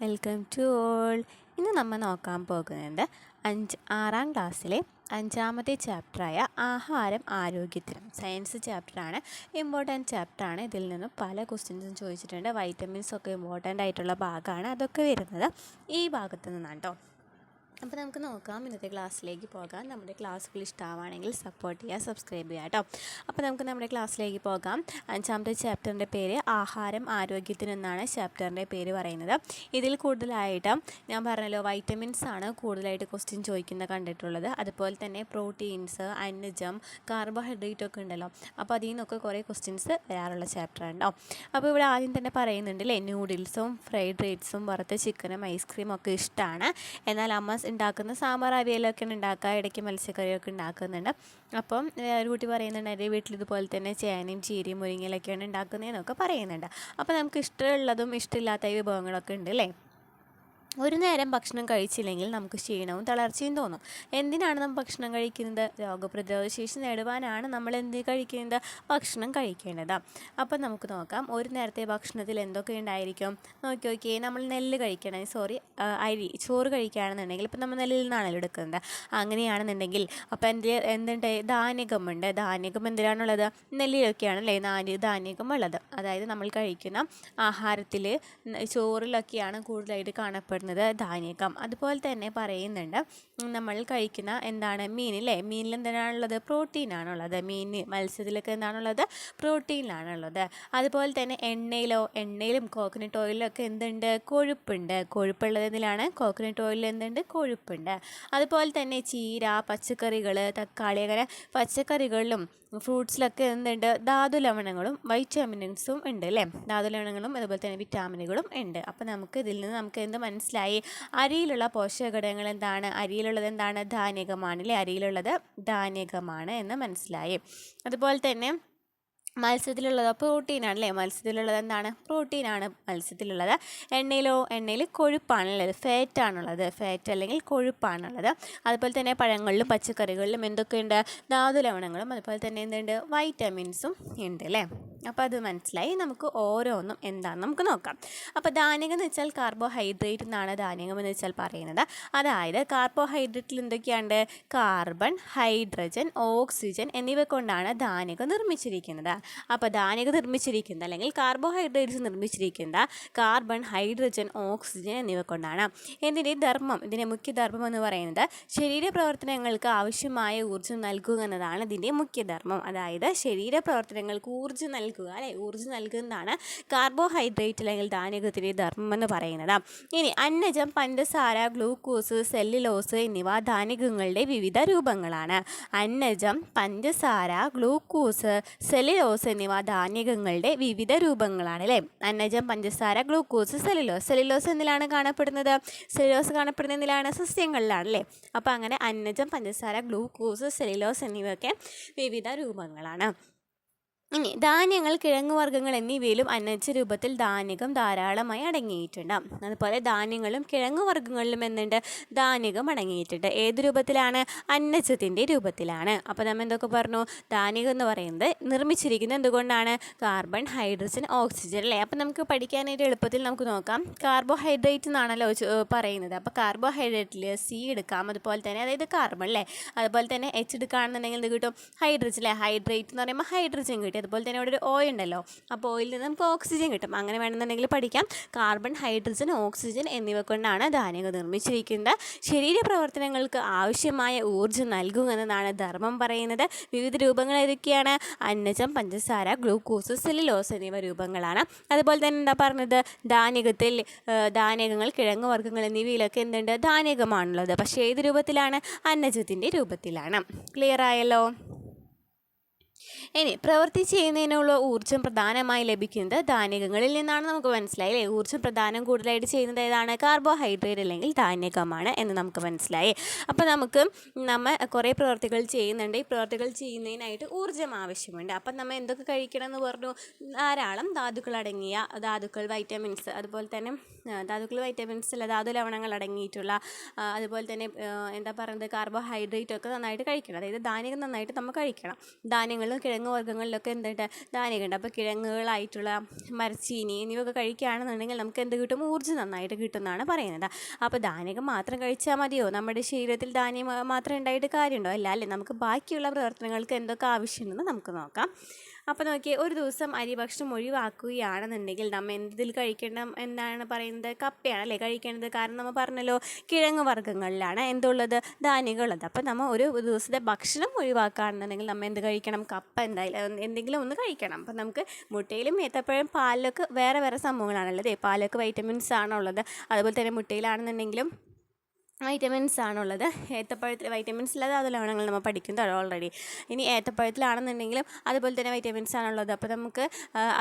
Welcome to all. ഇന്ന് നമ്മൾ നോക്കാൻ പോകുന്നത് 6ാം ക്ലാസ്സിലെ 5ാമത്തെ ചാപ്റ്ററായ ആഹാരം ആരോഗ്യത്തിനും. സയൻസ് ചാപ്റ്ററാണ്, ഇമ്പോർട്ടൻറ്റ് ചാപ്റ്ററാണ്. ഇതിൽ നിന്നും പല ക്വസ്റ്റ്യൻസും ചോദിച്ചിട്ടുണ്ട്. വൈറ്റമിൻസ് ഒക്കെ ഇമ്പോർട്ടൻ്റ് ആയിട്ടുള്ള ഭാഗമാണ്. അതൊക്കെ വരുന്നത് ഈ ഭാഗത്ത് നിന്നാണ് കേട്ടോ. അപ്പോൾ നമുക്ക് നോക്കാം, ഇന്നത്തെ ക്ലാസ്സിലേക്ക് പോകാം. നമ്മുടെ ക്ലാസ്സുകൾ ഇഷ്ടമാണെങ്കിൽ സപ്പോർട്ട് ചെയ്യുക, സബ്സ്ക്രൈബ് ചെയ്യുക കേട്ടോ. അപ്പോൾ നമുക്ക് നമ്മുടെ ക്ലാസ്സിലേക്ക് പോകാം. 5ാമത്തെ ചാപ്റ്ററിൻ്റെ പേര് ആഹാരം ആരോഗ്യത്തിനെന്നാണ് ചാപ്റ്ററിൻ്റെ പേര് പറയുന്നത്. ഇതിൽ കൂടുതലായിട്ട് ഞാൻ പറഞ്ഞല്ലോ, വൈറ്റമിൻസ് ആണ് കൂടുതലായിട്ട് ക്വസ്റ്റ്യൻ ചോദിക്കുന്നത് കണ്ടിട്ടുള്ളത്. അതുപോലെ തന്നെ പ്രോട്ടീൻസ്, അന്നജം, കാർബോഹൈഡ്രേറ്റ് ഒക്കെ ഉണ്ടല്ലോ. അപ്പോൾ അതിൽ നിന്നൊക്കെ കുറേ ക്വസ്റ്റ്യൻസ് വരാറുള്ള ചാപ്റ്റർ ഉണ്ടോ. അപ്പോൾ ഇവിടെ ആദ്യം തന്നെ പറയുന്നുണ്ടല്ലേ, നൂഡിൽസും ഫ്രൈഡ് റൈസും വറുത്ത ചിക്കനും ഐസ്ക്രീമും ഒക്കെ ഇഷ്ടമാണ്. എന്നാൽ അമ്മ ഉണ്ടാക്കുന്ന സാമ്പാർ അവിയലൊക്കെയാണ് ഉണ്ടാക്കുക, ഇടയ്ക്ക് മത്സ്യക്കറിയൊക്കെ ഉണ്ടാക്കുന്നുണ്ട്. അപ്പം ഒരു കുട്ടി പറയുന്നുണ്ട്, എൻ്റെ വീട്ടിൽ ഇതുപോലെ തന്നെ ചേനയും ചീരയും മുരിങ്ങയിലൊക്കെയാണ് ഉണ്ടാക്കുന്നതെന്നൊക്കെ പറയുന്നുണ്ട്. അപ്പോൾ നമുക്ക് ഇഷ്ടമുള്ളതും ഇഷ്ടമില്ലാത്ത വിഭവങ്ങളൊക്കെ ഉണ്ട് അല്ലേ. ഒരു നേരം ഭക്ഷണം കഴിച്ചില്ലെങ്കിൽ നമുക്ക് ക്ഷീണവും തളർച്ചയും തോന്നും. എന്തിനാണ് നമ്മൾ ഭക്ഷണം കഴിക്കുന്നത്? രോഗപ്രതിരോധ ശേഷി നേടുവാനാണ് നമ്മൾ എന്ത് കഴിക്കുന്നത്? ഭക്ഷണം കഴിക്കേണ്ടത്. അപ്പം നമുക്ക് നോക്കാം, ഒരു നേരത്തെ ഭക്ഷണത്തിൽ എന്തൊക്കെ ഉണ്ടായിരിക്കും നോക്കിയേ. നമ്മൾ നെല്ല് കഴിക്കണം, ചോറ് കഴിക്കുകയാണെന്നുണ്ടെങ്കിൽ ഇപ്പം നമ്മൾ നെല്ലിൽ നിന്നാണല്ലോ എടുക്കുന്നത്. അങ്ങനെയാണെന്നുണ്ടെങ്കിൽ അപ്പം എന്തുണ്ട്? ധാന്യകമുണ്ട്. ധാന്യകം എന്തിനാണുള്ളത്? നെല്ലിലൊക്കെയാണല്ലേ ധാന്യകം ഉള്ളത്. അതായത് നമ്മൾ കഴിക്കുന്ന ആഹാരത്തിൽ ചോറിലൊക്കെയാണ് കൂടുതലായിട്ട് കാണപ്പെടുന്നത് ധാന്യകം. അതുപോലെ തന്നെ പറയുന്നുണ്ട്, നമ്മൾ കഴിക്കുന്ന എന്താണ്? മീനില്ലേ, മീനിൽ എന്തിനാണുള്ളത്? പ്രോട്ടീനാണുള്ളത്. മത്സ്യത്തിലൊക്കെ എന്താണുള്ളത്? പ്രോട്ടീനിലാണുള്ളത്. അതുപോലെ തന്നെ എണ്ണയിലും കോക്കനട്ട് ഓയിലൊക്കെ എന്തുണ്ട്? കൊഴുപ്പുണ്ട്. കൊഴുപ്പുള്ളത് എന്തിലാണ്? കോക്കനട്ട് ഓയിലിൽ എന്തുണ്ട്? കൊഴുപ്പുണ്ട്. അതുപോലെ തന്നെ ചീര, പച്ചക്കറികൾ, തക്കാളി, അങ്ങനെ പച്ചക്കറികളിലും ഫ്രൂട്ട്സിലൊക്കെ എന്തുണ്ട്? ധാതുലവണങ്ങളും വൈറ്റമിൻസും ഉണ്ട് അല്ലേ. ധാതുലവണങ്ങളും അതുപോലെ തന്നെ വിറ്റാമിനുകളും ഉണ്ട്. അപ്പോൾ നമുക്ക് ഇതിൽ നിന്ന് നമുക്ക് എന്ത് മനസ്സിലായി? അരിയിലുള്ള പോഷകഘടകങ്ങൾ എന്താണ്? അരിയിലുള്ളത് എന്താണ്? ധാന്യകമാണ് അല്ലേ. അരിയിലുള്ളത് ധാന്യകമാണ് എന്ന് മനസ്സിലായി. അതുപോലെ തന്നെ മത്സ്യത്തിലുള്ളത് പ്രോട്ടീനാണ് അല്ലേ. മത്സ്യത്തിലുള്ളത് എന്താണ്? പ്രോട്ടീനാണ് മത്സ്യത്തിലുള്ളത്. എണ്ണയിൽ കൊഴുപ്പാണുള്ളത്, ഫാറ്റാണുള്ളത്. ഫാറ്റ് അല്ലെങ്കിൽ കൊഴുപ്പാണുള്ളത്. അതുപോലെ തന്നെ പഴങ്ങളിലും പച്ചക്കറികളിലും എന്തൊക്കെയുണ്ട്? ധാതുലവണങ്ങളും അതുപോലെ തന്നെ എന്തുണ്ട്? വൈറ്റമിൻസും ഉണ്ട് അല്ലേ. അപ്പോൾ അത് മനസ്സിലായി. നമുക്ക് ഓരോന്നും എന്താണെന്ന് നമുക്ക് നോക്കാം. അപ്പോൾ ധാന്യകം എന്ന് വെച്ചാൽ കാർബോഹൈഡ്രേറ്റ് എന്നാണ് ധാന്യകം എന്ന് വെച്ചാൽ പറയുന്നത്. അതായത് കാർബോഹൈഡ്രേറ്റിൽ എന്തൊക്കെയുണ്ട്? കാർബൺ, ഹൈഡ്രജൻ, ഓക്സിജൻ എന്നിവ കൊണ്ടാണ് ധാന്യകം നിർമ്മിച്ചിരിക്കുന്നത്. അപ്പോൾ ധാന്യകം നിർമ്മിച്ചിരിക്കുന്നത് അല്ലെങ്കിൽ കാർബോഹൈഡ്രേറ്റ്സ് നിർമ്മിച്ചിരിക്കുന്ന കാർബൺ, ഹൈഡ്രജൻ, ഓക്സിജൻ എന്നിവ കൊണ്ടാണ്. ഇതിൻ്റെ മുഖ്യധർമ്മം എന്ന് പറയുന്നത് ശരീരപ്രവർത്തനങ്ങൾക്ക് ആവശ്യമായ ഊർജ്ജം നൽകുക എന്നതാണ് ഇതിൻ്റെ മുഖ്യധർമ്മം. അതായത് ശരീരപ്രവർത്തനങ്ങൾക്ക് ഊർജ്ജം നൽകുക അല്ലേ. ഊർജ്ജം നൽകുന്നതാണ് കാർബോഹൈഡ്രേറ്റ് അല്ലെങ്കിൽ ധാന്യകത്തിൻ്റെ ധർമ്മം എന്ന് പറയുന്നത്. ഇനി അന്നജം, പഞ്ചസാര, ഗ്ലൂക്കോസ്, സെല്ലുലോസ് എന്നിവ ധാന്യകങ്ങളുടെ വിവിധ രൂപങ്ങളാണ്. അന്നജം, പഞ്ചസാര, ഗ്ലൂക്കോസ്, സെല്ലുലോസ് എന്നിവ ധാന്യകങ്ങളുടെ വിവിധ രൂപങ്ങളാണ് അല്ലേ. അന്നജം, പഞ്ചസാര, ഗ്ലൂക്കോസ്, സെല്ലുലോസ് എന്തിലാണ് കാണപ്പെടുന്നത്? സെല്ലുലോസ് കാണപ്പെടുന്ന എന്തിലാണ്? സസ്യങ്ങളിലാണ് അല്ലേ. അപ്പോൾ അങ്ങനെ അന്നജം, പഞ്ചസാര, ഗ്ലൂക്കോസ്, സെല്ലുലോസ് എന്നിവയൊക്കെ വിവിധ രൂപങ്ങളാണ്. ഇനി ധാന്യങ്ങൾ, കിഴങ്ങുവർഗ്ഗങ്ങൾ എന്നിവയിലും അന്നജ രൂപത്തിൽ ധാന്യകം ധാരാളമായി അടങ്ങിയിട്ടുണ്ട്. അതുപോലെ ധാന്യങ്ങളും കിഴങ്ങുവർഗ്ഗങ്ങളിലും എന്തുണ്ട്? ധാന്യകം അടങ്ങിയിട്ടുണ്ട്. ഏത് രൂപത്തിലാണ്? അന്നജത്തിൻ്റെ രൂപത്തിലാണ്. അപ്പോൾ നമ്മൾ എന്തൊക്കെ പറഞ്ഞു? ധാന്യകം എന്ന് പറയുന്നത് നിർമ്മിച്ചിരിക്കുന്നത് എന്തുകൊണ്ടാണ്? കാർബൺ, ഹൈഡ്രജൻ, ഓക്സിജൻ അല്ലേ. അപ്പോൾ നമുക്ക് പഠിക്കാനായിട്ട് എളുപ്പത്തിൽ നമുക്ക് നോക്കാം. കാർബോഹൈഡ്രേറ്റ് എന്നാണല്ലോ പറയുന്നത്. അപ്പോൾ കാർബോഹൈഡ്രേറ്റിൽ സി എടുക്കാം. അതുപോലെ തന്നെ അതായത് കാർബൺ അല്ലേ. അതുപോലെ തന്നെ എച്ച് എടുക്കുകയാണെന്നുണ്ടെങ്കിൽ എന്ത് കിട്ടും? ഹൈഡ്രജൻ അല്ലേ. ഹൈഡ്രേറ്റ് എന്ന് പറയുമ്പോൾ ഹൈഡ്രജൻ കിട്ടും. അതുപോലെ തന്നെ ഇവിടെ ഒരു ഓയിൽ ഉണ്ടല്ലോ, അപ്പോൾ ഓയിലിൽ നിന്ന് നമുക്ക് ഓക്സിജൻ കിട്ടും. അങ്ങനെ വേണമെന്നുണ്ടെങ്കിൽ പഠിക്കാം. കാർബൺ, ഹൈഡ്രജൻ, ഓക്സിജൻ എന്നിവ കൊണ്ടാണ് ധാന്യകം നിർമ്മിച്ചിരിക്കുന്നത്. ശരീരപ്രവർത്തനങ്ങൾക്ക് ആവശ്യമായ ഊർജ്ജം നൽകുക എന്നതാണ് ധർമ്മം പറയുന്നത്. വിവിധ രൂപങ്ങൾ ഏതൊക്കെയാണ്? അന്നജം, പഞ്ചസാര, ഗ്ലൂക്കോസ്, സെല്ലുലോസ് എന്നിവ രൂപങ്ങളാണ്. അതുപോലെ തന്നെ എന്താ പറഞ്ഞത്? ധാന്യകങ്ങൾ, കിഴങ്ങുവർഗ്ഗങ്ങൾ എന്നിവയിലൊക്കെ എന്തുണ്ട്? ധാന്യകമാണുള്ളത്. പക്ഷേ ഏത് രൂപത്തിലാണ്? അന്നജത്തിൻ്റെ രൂപത്തിലാണ്. ക്ലിയർ ആയല്ലോ. ഇനി പ്രവൃത്തി ചെയ്യുന്നതിനുള്ള ഊർജ്ജം പ്രധാനമായി ലഭിക്കുന്നത് ധാന്യകങ്ങളിൽ നിന്നാണ് നമുക്ക് മനസ്സിലായി അല്ലേ. ഊർജ്ജം പ്രധാനം കൂടുതലായിട്ട് ചെയ്യുന്നത് ഏതാണ്? കാർബോഹൈഡ്രേറ്റ് അല്ലെങ്കിൽ ധാന്യകമാണ് എന്ന് നമുക്ക് മനസ്സിലായി. അപ്പോൾ നമ്മൾ കുറേ പ്രവൃത്തികൾ ചെയ്യുന്നുണ്ട്. ഈ പ്രവൃത്തികൾ ചെയ്യുന്നതിനായിട്ട് ഊർജ്ജം ആവശ്യമുണ്ട്. അപ്പം നമ്മൾ എന്തൊക്കെ കഴിക്കണം എന്ന് പറഞ്ഞു? ധാരാളം ധാതുക്കൾ, വൈറ്റമിൻസ്, അതുപോലെ തന്നെ വൈറ്റമിൻസ് അല്ല, ധാതു ലവണങ്ങൾ അടങ്ങിയിട്ടുള്ള, അതുപോലെ തന്നെ എന്താ പറയുന്നത്, കാർബോഹൈഡ്രേറ്റ് ഒക്കെ നന്നായിട്ട് കഴിക്കണം. അതായത് ധാന്യകം നന്നായിട്ട് നമ്മൾ കഴിക്കണം. ധാന്യങ്ങളും കിഴങ്ങ് വർഗ്ഗങ്ങളിലൊക്കെ എന്തുണ്ട്, ധാന്യമുണ്ട്. അപ്പോൾ കിഴങ്ങുകളായിട്ടുള്ള മരച്ചീനി എന്നിവയൊക്കെ കഴിക്കുകയാണെന്നുണ്ടെങ്കിൽ നമുക്ക് എന്ത് കിട്ടും, ഊർജ്ജം നന്നായിട്ട് കിട്ടുമെന്നാണ് പറയുന്നത്. അപ്പോൾ ധാന്യം മാത്രം കഴിച്ചാൽ മതിയോ? നമ്മുടെ ശരീരത്തിൽ ധാന്യം മാത്രം ഉണ്ടായിട്ട് കാര്യമുണ്ടോ? അല്ല അല്ലേ. നമുക്ക് ബാക്കിയുള്ള പ്രവർത്തനങ്ങൾക്ക് എന്തൊക്കെ ആവശ്യമുണ്ടെന്ന് നമുക്ക് നോക്കാം. അപ്പോൾ നോക്കിയേ, ഒരു ദിവസം അരി ഭക്ഷണം ഒഴിവാക്കുകയാണെന്നുണ്ടെങ്കിൽ നമ്മൾ എന്തിൽ കഴിക്കണം എന്നാണ് പറയുന്നത്, കപ്പയാണ് അല്ലേ കഴിക്കേണ്ടത്. കാരണം നമ്മൾ പറഞ്ഞല്ലോ കിഴങ്ങ് വർഗ്ഗങ്ങളിലാണ് എന്തുള്ളത്, ധാന്യങ്ങളുള്ളത്. അപ്പോൾ നമ്മൾ ഒരു ദിവസത്തെ ഭക്ഷണം ഒഴിവാക്കുകയാണെന്നുണ്ടെങ്കിൽ നമ്മൾ എന്ത് കഴിക്കണം, കപ്പ എന്തായാലും എന്തെങ്കിലും ഒന്ന് കഴിക്കണം. അപ്പോൾ നമുക്ക് മുട്ടയിലും ഏത്തപ്പഴം പാലിലൊക്കെ വേറെ വേറെ സംഭവങ്ങളാണുള്ളത്. പാലൊക്കെ വൈറ്റമിൻസ് ആണുള്ളത്. അതുപോലെ തന്നെ മുട്ടയിലാണെന്നുണ്ടെങ്കിലും വൈറ്റമിൻസ് ആണുള്ളത്. ഏത്തപ്പഴത്തിൽ വൈറ്റമിൻസ് ഇല്ലാതെ അത് ലവണങ്ങൾ നമ്മൾ പഠിക്കുന്നത് ഓൾറെഡി. ഇനി ഏത്തപ്പഴത്തിലാണെന്നുണ്ടെങ്കിലും അതുപോലെ തന്നെ വൈറ്റമിൻസ് ആണുള്ളത്. അപ്പോൾ നമുക്ക്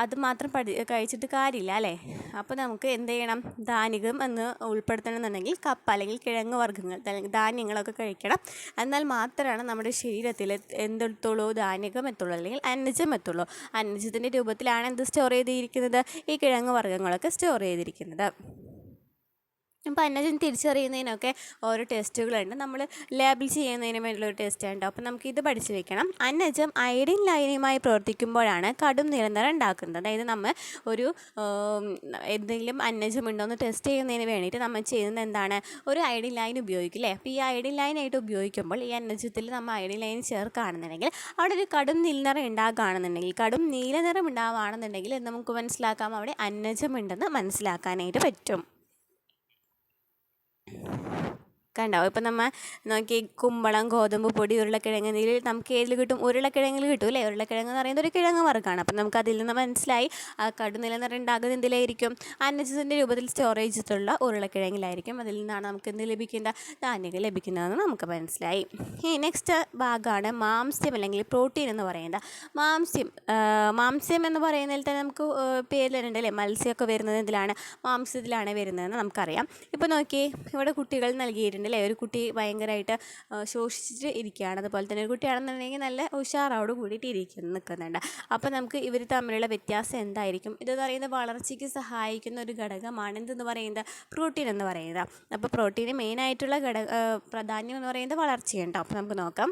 അത് മാത്രം കഴിച്ചിട്ട് കാര്യമില്ല അല്ലേ. അപ്പോൾ നമുക്ക് എന്ത് ചെയ്യണം, ധാന്യം എന്ന് ഉൾപ്പെടുത്തണമെന്നുണ്ടെങ്കിൽ കപ്പ അല്ലെങ്കിൽ കിഴങ്ങ് വർഗ്ഗങ്ങൾ ധാന്യങ്ങളൊക്കെ കഴിക്കണം. എന്നാൽ മാത്രമാണ് നമ്മുടെ ശരീരത്തിൽ എന്തെത്തുള്ളൂ, ധാന്യം എത്തുള്ളൂ അല്ലെങ്കിൽ അന്നജം എത്തുള്ളൂ. അന്നജത്തിൻ്റെ രൂപത്തിലാണ് എന്ത് സ്റ്റോർ ചെയ്തിരിക്കുന്നത്, ഈ കിഴങ്ങ് വർഗ്ഗങ്ങളൊക്കെ സ്റ്റോർ ചെയ്തിരിക്കുന്നത്. അപ്പോൾ അന്നജം തിരിച്ചറിയുന്നതിനൊക്കെ ഓരോ ടെസ്റ്റുകളുണ്ട്. നമ്മൾ ലേബിൾ ചെയ്യുന്നതിന് വേണ്ടിയുള്ളൊരു ടെസ്റ്റ് ഉണ്ട്. അപ്പോൾ നമുക്കിത് പഠിച്ചു വെക്കണം. അന്നജം അയഡിൻ ലൈനുമായി പ്രവർത്തിക്കുമ്പോഴാണ് കടും നിലനിറം ഉണ്ടാക്കുന്നത്. അതായത് നമ്മൾ ഒരു എന്തെങ്കിലും അന്നജം ഉണ്ടോ എന്ന് ടെസ്റ്റ് ചെയ്യുന്നതിന് വേണ്ടിയിട്ട് നമ്മൾ ചെയ്യുന്നത് എന്താണ്, ഒരു അയഡിൻ ലൈൻ ഉപയോഗിക്കും അല്ലേ. അപ്പോൾ ഈ അയഡിൻ ലൈനായിട്ട് ഉപയോഗിക്കുമ്പോൾ ഈ അന്നജത്തിൽ നമ്മൾ അയഡിൻ ലൈൻ ചേർക്കുകയാണെന്നുണ്ടെങ്കിൽ അവിടെ ഒരു കടും നീലനിറം ഉണ്ടാകുകയാണെന്നുണ്ടെങ്കിൽ, കടും നീലനിറം ഉണ്ടാവുകയാണെന്നുണ്ടെങ്കിൽ നമുക്ക് മനസ്സിലാക്കാം അവിടെ അന്നജം ഉണ്ടെന്ന് മനസ്സിലാക്കാനായിട്ട് പറ്റും. കണ്ടോ. ഇപ്പം നമ്മൾ നോക്കി കുമ്പളം, ഗോതമ്പ് പൊടി, ഉരുളക്കിഴങ്ങ് എന്നിവയിൽ നമുക്ക് ഏതിൽ കിട്ടും, ഉരുളക്കിഴങ്ങിൽ കിട്ടും അല്ലേ. ഉരുളക്കിഴങ്ങ് എന്ന് പറയുന്നത് ഒരു കിഴങ്ങ് വർഗ്ഗമാണ്. അപ്പം നമുക്ക് അതിൽ നിന്ന് മനസ്സിലായി ആ കടുനിലനിറം ഉണ്ടാകുന്നത് എന്തിലായിരിക്കും, അന്നജത്തിൻ്റെ രൂപത്തിൽ സ്റ്റോറേജ് ചെയ്തിട്ടുള്ള ഉരുളക്കിഴങ്ങിലായിരിക്കും. അതിൽ നിന്നാണ് നമുക്ക് എന്ത് ലഭിക്കുന്നത്, ധാന്യങ്ങൾ ലഭിക്കുന്നതെന്ന് നമുക്ക് മനസ്സിലായി. ഈ നെക്സ്റ്റ് ഭാഗമാണ് മാംസ്യം അല്ലെങ്കിൽ പ്രോട്ടീൻ എന്ന് പറയുന്നത്. മാംസ്യം എന്ന് പറയുന്നതിൽ തന്നെ നമുക്ക് പേര് തരുന്നുണ്ട് അല്ലേ. മത്സ്യമൊക്കെ വരുന്നത് എന്തിലാണ്, മാംസ്യത്തിലാണ് വരുന്നതെന്ന് നമുക്കറിയാം. ഇപ്പോൾ നോക്കി, ഇവിടെ കുട്ടികൾ നൽകിയിട്ടുണ്ട് അല്ലേ. ഒരു കുട്ടി ഭയങ്കരമായിട്ട് ശോഷിച്ചിട്ട് ഇരിക്കുകയാണ്. അതുപോലെ തന്നെ ഒരു കുട്ടിയാണെന്നുണ്ടെങ്കിൽ നല്ല ഉഷാറോട് കൂടിയിട്ട് നിൽക്കുന്നുണ്ട്. അപ്പോൾ നമുക്ക് ഇവർ തമ്മിലുള്ള വ്യത്യാസം എന്തായിരിക്കും, ഇതെന്ന് പറയുന്നത് വളർച്ചയ്ക്ക് സഹായിക്കുന്ന ഒരു ഘടകമാണ് എന്തെന്ന് പറയുന്നത്, പ്രോട്ടീൻ എന്ന് പറയുന്നത്. അപ്പോൾ പ്രോട്ടീന് മെയിനായിട്ടുള്ള പ്രാധാന്യം എന്ന് പറയുന്നത് വളർച്ചയുണ്ടോ. അപ്പോൾ നമുക്ക് നോക്കാം.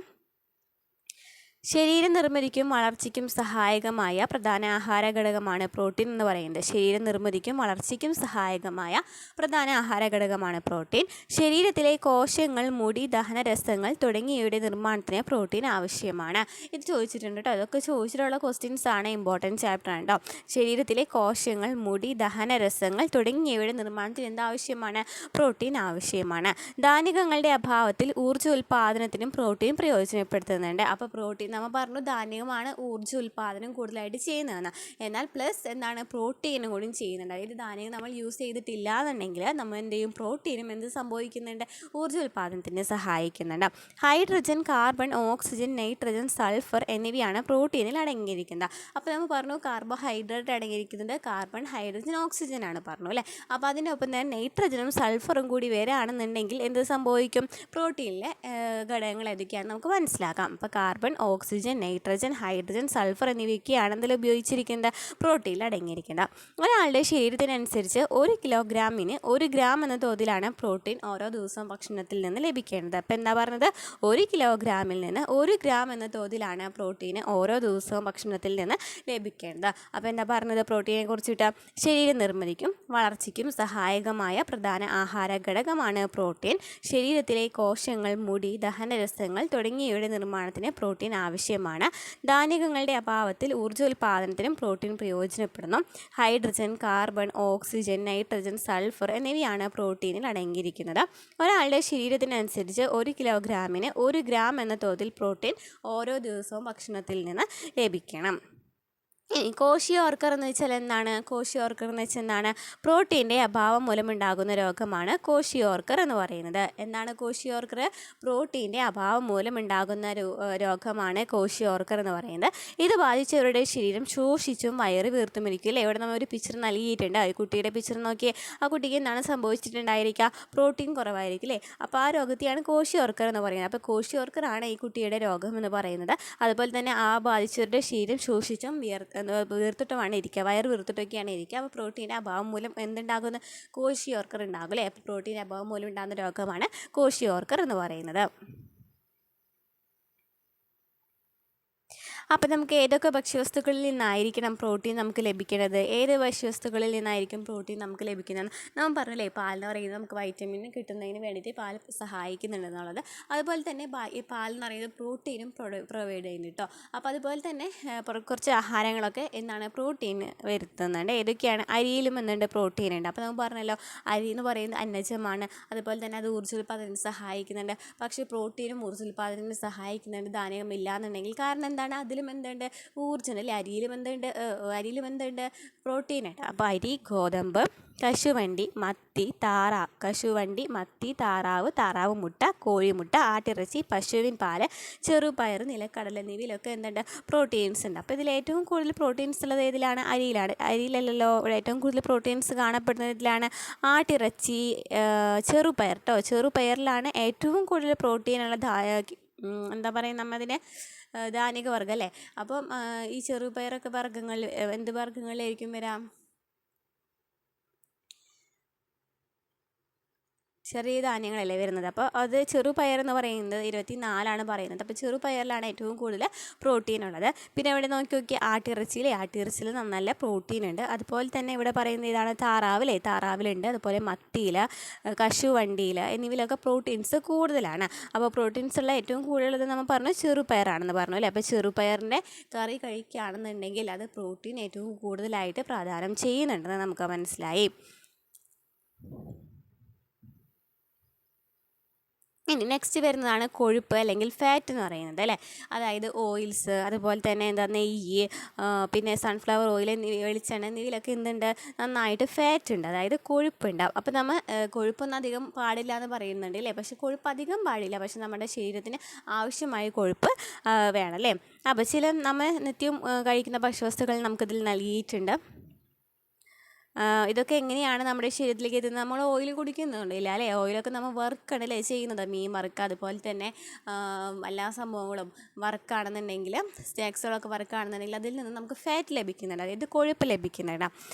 ശരീര നിർമ്മിതിക്കും വളർച്ചയ്ക്കും സഹായകമായ പ്രധാന ആഹാര ഘടകമാണ് പ്രോട്ടീൻ എന്ന് പറയുന്നത്. ശരീര നിർമ്മിതിക്കും വളർച്ചയ്ക്കും സഹായകമായ പ്രധാന ആഹാര ഘടകമാണ് പ്രോട്ടീൻ. ശരീരത്തിലെ കോശങ്ങൾ, മുടി, ദഹനരസങ്ങൾ തുടങ്ങിയവയുടെ നിർമ്മാണത്തിന് പ്രോട്ടീൻ ആവശ്യമാണ്. ഇത് ചോദിച്ചിട്ടുണ്ട് കേട്ടോ. അതൊക്കെ ചോദിച്ചിട്ടുള്ള ക്വസ്റ്റ്യൻസ് ആണ്, ഇമ്പോർട്ടൻറ്റ് ചാപ്റ്റർ ആണ് കേട്ടോ. ശരീരത്തിലെ കോശങ്ങൾ, മുടി, ദഹനരസങ്ങൾ തുടങ്ങിയവയുടെ നിർമ്മാണത്തിന് എന്താവശ്യമാണ്, പ്രോട്ടീൻ ആവശ്യമാണ്. ധാന്യങ്ങളുടെ അഭാവത്തിൽ ഊർജ്ജോൽപാദനത്തിനും പ്രോട്ടീൻ പ്രയോജനപ്പെടുത്തുന്നുണ്ട്. അപ്പോൾ പ്രോട്ടീൻ നമ്മൾ പറഞ്ഞു ധാന്യമാണ് ഊർജ്ജ ഉൽപ്പാദനം കൂടുതലായിട്ട് ചെയ്യുന്നതെന്ന്. എന്നാൽ പ്ലസ് എന്താണ്, പ്രോട്ടീനും കൂടി ചെയ്യുന്നുണ്ട്. അതായത് ധാന്യം നമ്മൾ യൂസ് ചെയ്തിട്ടില്ല എന്നുണ്ടെങ്കിൽ നമ്മൾ എന്ത് ചെയ്യും, പ്രോട്ടീനും എന്ത് സംഭവിക്കുന്നുണ്ട്, ഊർജ്ജ ഉൽപ്പാദനത്തിന് സഹായിക്കുന്നുണ്ട്. Hydrogen, carbon, oxygen, nitrogen, sulphur എന്നിവയാണ് പ്രോട്ടീനിൽ അടങ്ങിയിരിക്കുന്നത്. അപ്പോൾ നമ്മൾ പറഞ്ഞു കാർബോഹൈഡ്രേറ്റ് അടങ്ങിയിരിക്കുന്നുണ്ട്, കാർബൺ, ഹൈഡ്രജൻ, ഓക്സിജൻ ആണ് പറഞ്ഞു അല്ലേ. അപ്പോൾ അതിനൊപ്പം തന്നെ നൈട്രജനും സൾഫറും കൂടി വരികയാണെന്നുണ്ടെങ്കിൽ എന്ത് സംഭവിക്കും, പ്രോട്ടീനിലെ ഘടകങ്ങൾ ഏതൊക്കെയാണെന്ന് നമുക്ക് മനസ്സിലാക്കാം. അപ്പോൾ carbon, oxygen, nitrogen, hydrogen, sulphur എന്നിവയൊക്കെയാണ് എന്തെങ്കിലും ഉപയോഗിച്ചിരിക്കുന്നത്, പ്രോട്ടീനിൽ അടങ്ങിയിരിക്കുന്നത്. ഒരാളുടെ ശരീരത്തിനനുസരിച്ച് 1 കിലോഗ്രാമിന് 1 ഗ്രാം എന്ന തോതിലാണ് പ്രോട്ടീൻ ഓരോ ദിവസവും ഭക്ഷണത്തിൽ നിന്ന് ലഭിക്കേണ്ടത്. അപ്പോൾ എന്താ പറഞ്ഞത്, 1 കിലോഗ്രാമിൽ നിന്ന് 1 ഗ്രാം എന്ന തോതിലാണ് പ്രോട്ടീൻ ഓരോ ദിവസവും ഭക്ഷണത്തിൽ നിന്ന് ലഭിക്കേണ്ടത്. അപ്പോൾ എന്താ പറഞ്ഞത്, പ്രോട്ടീനെ കുറിച്ചിട്ട് ശരീര നിർമ്മിതിക്കും വളർച്ചയ്ക്കും സഹായകമായ പ്രധാന ആഹാര ഘടകമാണ് പ്രോട്ടീൻ. ശരീരത്തിലെ കോശങ്ങൾ, മുടി, ദഹനരസങ്ങൾ തുടങ്ങിയവയുടെ നിർമ്മാണത്തിന് പ്രോട്ടീൻ ആവശ്യമാണ്. ധാന്യങ്ങളുടെ അഭാവത്തിൽ ഊർജ്ജോൽപാദനത്തിനും പ്രോട്ടീൻ പ്രയോജനപ്പെടുന്നു. Hydrogen, carbon, oxygen, nitrogen, sulphur എന്നിവയാണ് പ്രോട്ടീനിൽ അടങ്ങിയിരിക്കുന്നത്. ഒരാളുടെ ശരീരത്തിനനുസരിച്ച് 1 കിലോഗ്രാമിന് 1 ഗ്രാം എന്ന തോതിൽ പ്രോട്ടീൻ ഓരോ ദിവസവും ഭക്ഷണത്തിൽ നിന്ന് ലഭിക്കണം. ഇനി കോശിയോർക്കർ എന്ന് വെച്ചാൽ എന്താണ്, കോശിയോർക്കർ എന്ന് വെച്ചാൽ എന്താണ്, പ്രോട്ടീൻ്റെ അഭാവം മൂലമുണ്ടാകുന്ന രോഗമാണ് കോശിയോർക്കർ എന്ന് പറയുന്നത്. എന്താണ് കോശിയോർക്കർ, പ്രോട്ടീൻ്റെ അഭാവം മൂലമുണ്ടാകുന്ന രോഗമാണ് കോശിയോർക്കർ എന്ന് പറയുന്നത്. ഇത് ബാധിച്ചവരുടെ ശരീരം ശോഷിച്ചും വയറ് വീർത്തുമിരിക്കും അല്ലേ. ഇവിടെ നമ്മൾ ഒരു പിക്ചർ നൽകിയിട്ടുണ്ട്. ഈ കുട്ടിയുടെ പിക്ചർ നോക്കിയേ, ആ കുട്ടിക്ക് എന്താണ് സംഭവിച്ചിട്ടുണ്ടായിരിക്കുക, പ്രോട്ടീൻ കുറവായിരിക്കും അല്ലേ. അപ്പോൾ ആ രോഗത്തെയാണ് കോശിയോർക്കർ എന്ന് പറയുന്നത്. അപ്പോൾ കോശിയോർക്കറാണ് ഈ കുട്ടിയുടെ രോഗം എന്ന് പറയുന്നത്. അതുപോലെ തന്നെ ആ ബാധിച്ചവരുടെ ശരീരം ശോഷിച്ചും വീർത്തിട്ടുമാണ് ഇരിക്കുക, വയറ് വീർത്തിട്ടൊക്കെയാണ് ഇരിക്കുക. അപ്പോൾ പ്രോട്ടീൻ്റെ അഭാവം മൂലം എന്തുണ്ടാകുന്ന, കോശിയോർക്കർ ഉണ്ടാകും അല്ലേ. അപ്പോൾ പ്രോട്ടീൻ്റെ അഭാവം മൂലം ഉണ്ടാകുന്ന രോഗമാണ് കോശിയോർക്കർ എന്ന് പറയുന്നത്. അപ്പോൾ നമുക്ക് ഏതൊക്കെ ഭക്ഷ്യവസ്തുക്കളിൽ നിന്നായിരിക്കണം പ്രോട്ടീൻ നമുക്ക് ലഭിക്കുന്നത്, ഏത് ഭക്ഷ്യവസ്തുക്കളിൽ നിന്നായിരിക്കും പ്രോട്ടീൻ നമുക്ക് ലഭിക്കുന്നത്? നമ്മൾ പറഞ്ഞില്ലേ, പാലെന്ന് പറയുന്നത് നമുക്ക് വൈറ്റമിൻ കിട്ടുന്നതിന് വേണ്ടിയിട്ട് പാൽ സഹായിക്കുന്നുണ്ടെന്നുള്ളത്. അതുപോലെ തന്നെ ഈ പാലെന്ന് പറയുന്നത് പ്രോട്ടീനും പ്രൊവൈഡ് ചെയ്യുന്നു കേട്ടോ. അപ്പോൾ അതുപോലെ തന്നെ കുറച്ച് ആഹാരങ്ങളൊക്കെ എന്താണ് പ്രോട്ടീൻ വരുത്തുന്നുണ്ട്. ഏതൊക്കെയാണ്? അരിയിലും എന്തുണ്ട്? പ്രോട്ടീൻ ഉണ്ട്. അപ്പോൾ നമുക്ക് പറഞ്ഞല്ലോ, അരി എന്ന് പറയുന്നത് അന്നജമാണ്. അതുപോലെ തന്നെ അത് ഊർജ്ജോൽപാദനത്തിന് സഹായിക്കുന്നുണ്ട്. പക്ഷേ പ്രോട്ടീനും ഊർജ്ജോൽപാദനത്തിന് സഹായിക്കുന്നുണ്ട് ധാന്യം ഇല്ലാന്നുണ്ടെങ്കിൽ. കാരണം എന്താണ്? അതിലും എന്തുണ്ട്? ഊർജ്ജം അല്ലേ. അരിയിലും എന്തുണ്ട്? പ്രോട്ടീൻ ഉണ്ട്. അപ്പോൾ അരി, ഗോതമ്പ്, കശുവണ്ടി, മത്തി, താറാവ് മുട്ട, കോഴിമുട്ട, ആട്ടിറച്ചി, പശുവിൻ പാല്, ചെറുപയർ, നിലക്കടല എന്നിവയിലൊക്കെ എന്തുണ്ട്? പ്രോട്ടീൻസ് ഉണ്ട്. അപ്പോൾ ഇതിൽ ഏറ്റവും കൂടുതൽ പ്രോട്ടീൻസ് ഉള്ളത് ഏതിലാണ്? അരിയിലാണ്. അരിയിലല്ലോ. ഇവിടെ ഏറ്റവും കൂടുതൽ പ്രോട്ടീൻസ് കാണപ്പെടുന്നത് ഇതിലാണ്. ആട്ടിറച്ചി, ചെറുപയർ കേട്ടോ. ചെറുപയറിലാണ് ഏറ്റവും കൂടുതൽ പ്രോട്ടീനുള്ള എന്താ പറയുക, നമ്മതിനെ ധാന്യക വർഗ്ഗം അല്ലേ. അപ്പം ഈ ചെറുപയറൊക്കെ വർഗ്ഗങ്ങൾ എന്ത് വർഗ്ഗങ്ങളിലായിരിക്കും വരാം? ചെറിയ ധാന്യങ്ങളല്ലേ വരുന്നത്. അപ്പോൾ അത് ചെറുപയർ എന്ന് പറയുന്നത് 24 പറയുന്നത്. അപ്പോൾ ചെറുപയറിലാണ് ഏറ്റവും കൂടുതൽ പ്രോട്ടീൻ ഉള്ളത്. പിന്നെ ഇവിടെ നോക്കി ആട്ടിറച്ചിയിൽ നല്ല പ്രോട്ടീൻ ഉണ്ട്. അതുപോലെ തന്നെ ഇവിടെ പറയുന്നത് ഇതാണ് താറാവിലുണ്ട്. അതുപോലെ മത്തിയിൽ, കശുവണ്ടിയിൽ എന്നിവയിലൊക്കെ പ്രോട്ടീൻസ് കൂടുതലാണ്. അപ്പോൾ പ്രോട്ടീൻസ് ഉള്ള ഏറ്റവും കൂടുതലുള്ളത് നമ്മൾ പറഞ്ഞു ചെറുപയറാണെന്ന് പറഞ്ഞു അല്ലേ. അപ്പോൾ ചെറുപയറിൻ്റെ കറി കഴിക്കുകയാണെന്നുണ്ടെങ്കിൽ അത് പ്രോട്ടീൻ ഏറ്റവും കൂടുതലായിട്ട് പ്രാധാന്യം ചെയ്യുന്നുണ്ടെന്ന് നമുക്ക് മനസ്സിലായി. ഇനി നെക്സ്റ്റ് വരുന്നതാണ് കൊഴുപ്പ് അല്ലെങ്കിൽ ഫാറ്റ് എന്ന് പറയുന്നത് അല്ലേ. അതായത് ഓയിൽസ്, അതുപോലെ തന്നെ നെയ്യ്, പിന്നെ സൺഫ്ലവർ ഓയിൽ, വെളിച്ചെണ്ണ എന്നിവയിലൊക്കെ എന്തുണ്ട്? നന്നായിട്ട് ഫാറ്റ് ഉണ്ട്, അതായത് കൊഴുപ്പുണ്ടാവും. അപ്പോൾ നമ്മൾ കൊഴുപ്പൊന്നും അധികം പാടില്ല എന്ന് പറയുന്നുണ്ട് അല്ലേ. പക്ഷേ കൊഴുപ്പ് അധികം പാടില്ല, പക്ഷെ നമ്മുടെ ശരീരത്തിന് ആവശ്യമായ കൊഴുപ്പ് വേണം അല്ലേ. അപ്പോൾ നമ്മൾ നിത്യം കഴിക്കുന്ന ഭക്ഷ്യവസ്തുക്കൾ നമുക്കിതിൽ നൽകിയിട്ടുണ്ട്. ഇതൊക്കെ എങ്ങനെയാണ് നമ്മുടെ ശരീരത്തിലേക്ക് എത്തുന്നത്? നമ്മൾ ഓയിൽ കുടിക്കുന്നുണ്ടില്ല അല്ലേ. ഓയിലൊക്കെ നമ്മൾ വർക്കാണല്ലേ ചെയ്യുന്നത്. മീൻ വറുക്കുക, അതുപോലെ തന്നെ എല്ലാ സംഭവങ്ങളും വർക്കാണെന്നുണ്ടെങ്കിൽ, സ്നാക്സുകളൊക്കെ വർക്കാണെന്നുണ്ടെങ്കിൽ അതിൽ നിന്ന് നമുക്ക് ഫാറ്റ് ലഭിക്കുന്നുണ്ട്, അതായത് കൊഴുപ്പ് ലഭിക്കുന്നുണ്ട്.